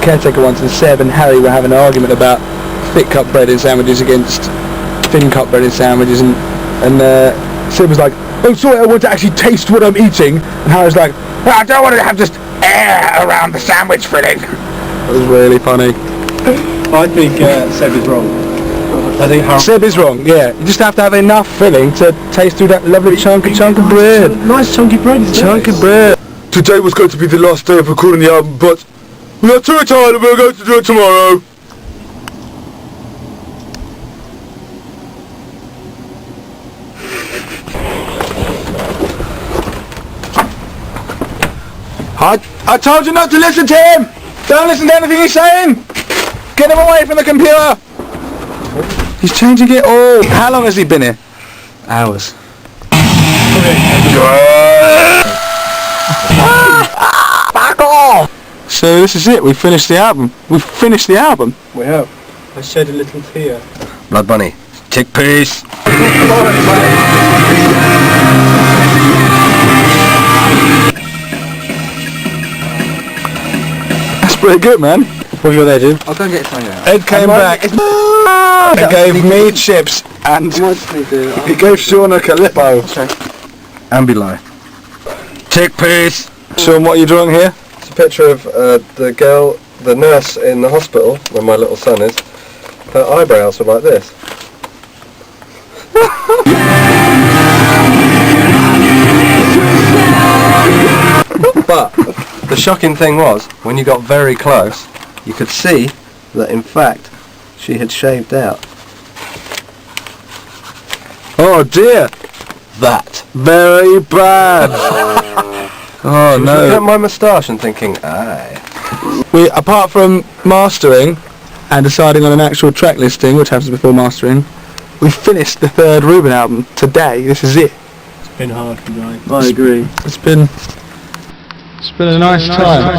Caretaker once, and Seb and Harry were having an argument about thick cut bread and sandwiches against thin cut bread and sandwiches, and Seb was like, oh sorry, I want to actually taste what I'm eating, and Harry was like, I don't want to have just air around the sandwich filling. That was really funny. I think Seb is wrong. I think Seb is wrong, yeah. You just have to have enough filling to taste through that lovely chunk of bread. Nice chunky bread. Chunky bread. Today was going to be the last day of recording the album, but we are too tired and we're going to do it tomorrow. I told you not to listen to him! Don't listen to anything he's saying! Get him away from the computer! He's changing it all. How long has he been here? Hours. Back off! So this is it, we finished the album. We finished the album. We have. I shed a little tear. Blood Bunny. Chickpeas. That's pretty good, man. What have you got there, Jim? I'll go and get something out. Ed came back and gave me chips and he gave Sean a Calippo. Ambuli. Chickpeas. Sean, what are you drawing here? It's a picture of the girl, the nurse in the hospital, where my little son is. Her eyebrows were like this. But the shocking thing was, when you got very close, you could see that in fact she had shaved out. Oh dear! That. Very bad! Oh Looking no. at my moustache and thinking, aye. We, apart from mastering and deciding on an actual track listing, which happens before mastering, we finished the 3rd Reuben album today. This is it. It's been hard for guys. I agree. It's been a nice time.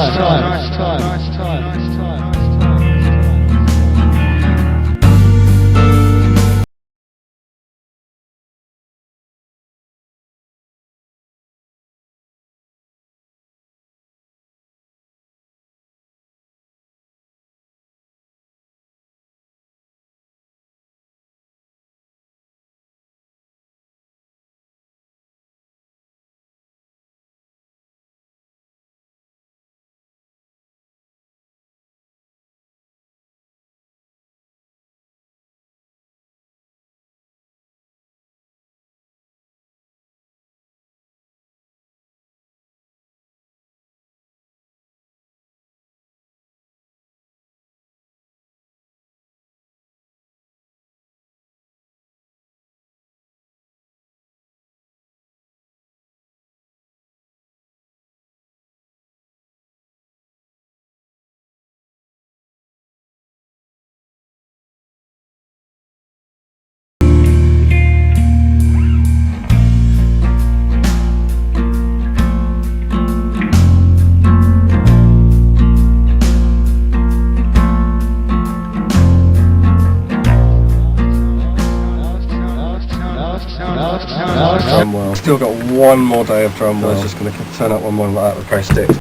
Still got one more day of drum. I was just going to turn up one more like that with pro sticks.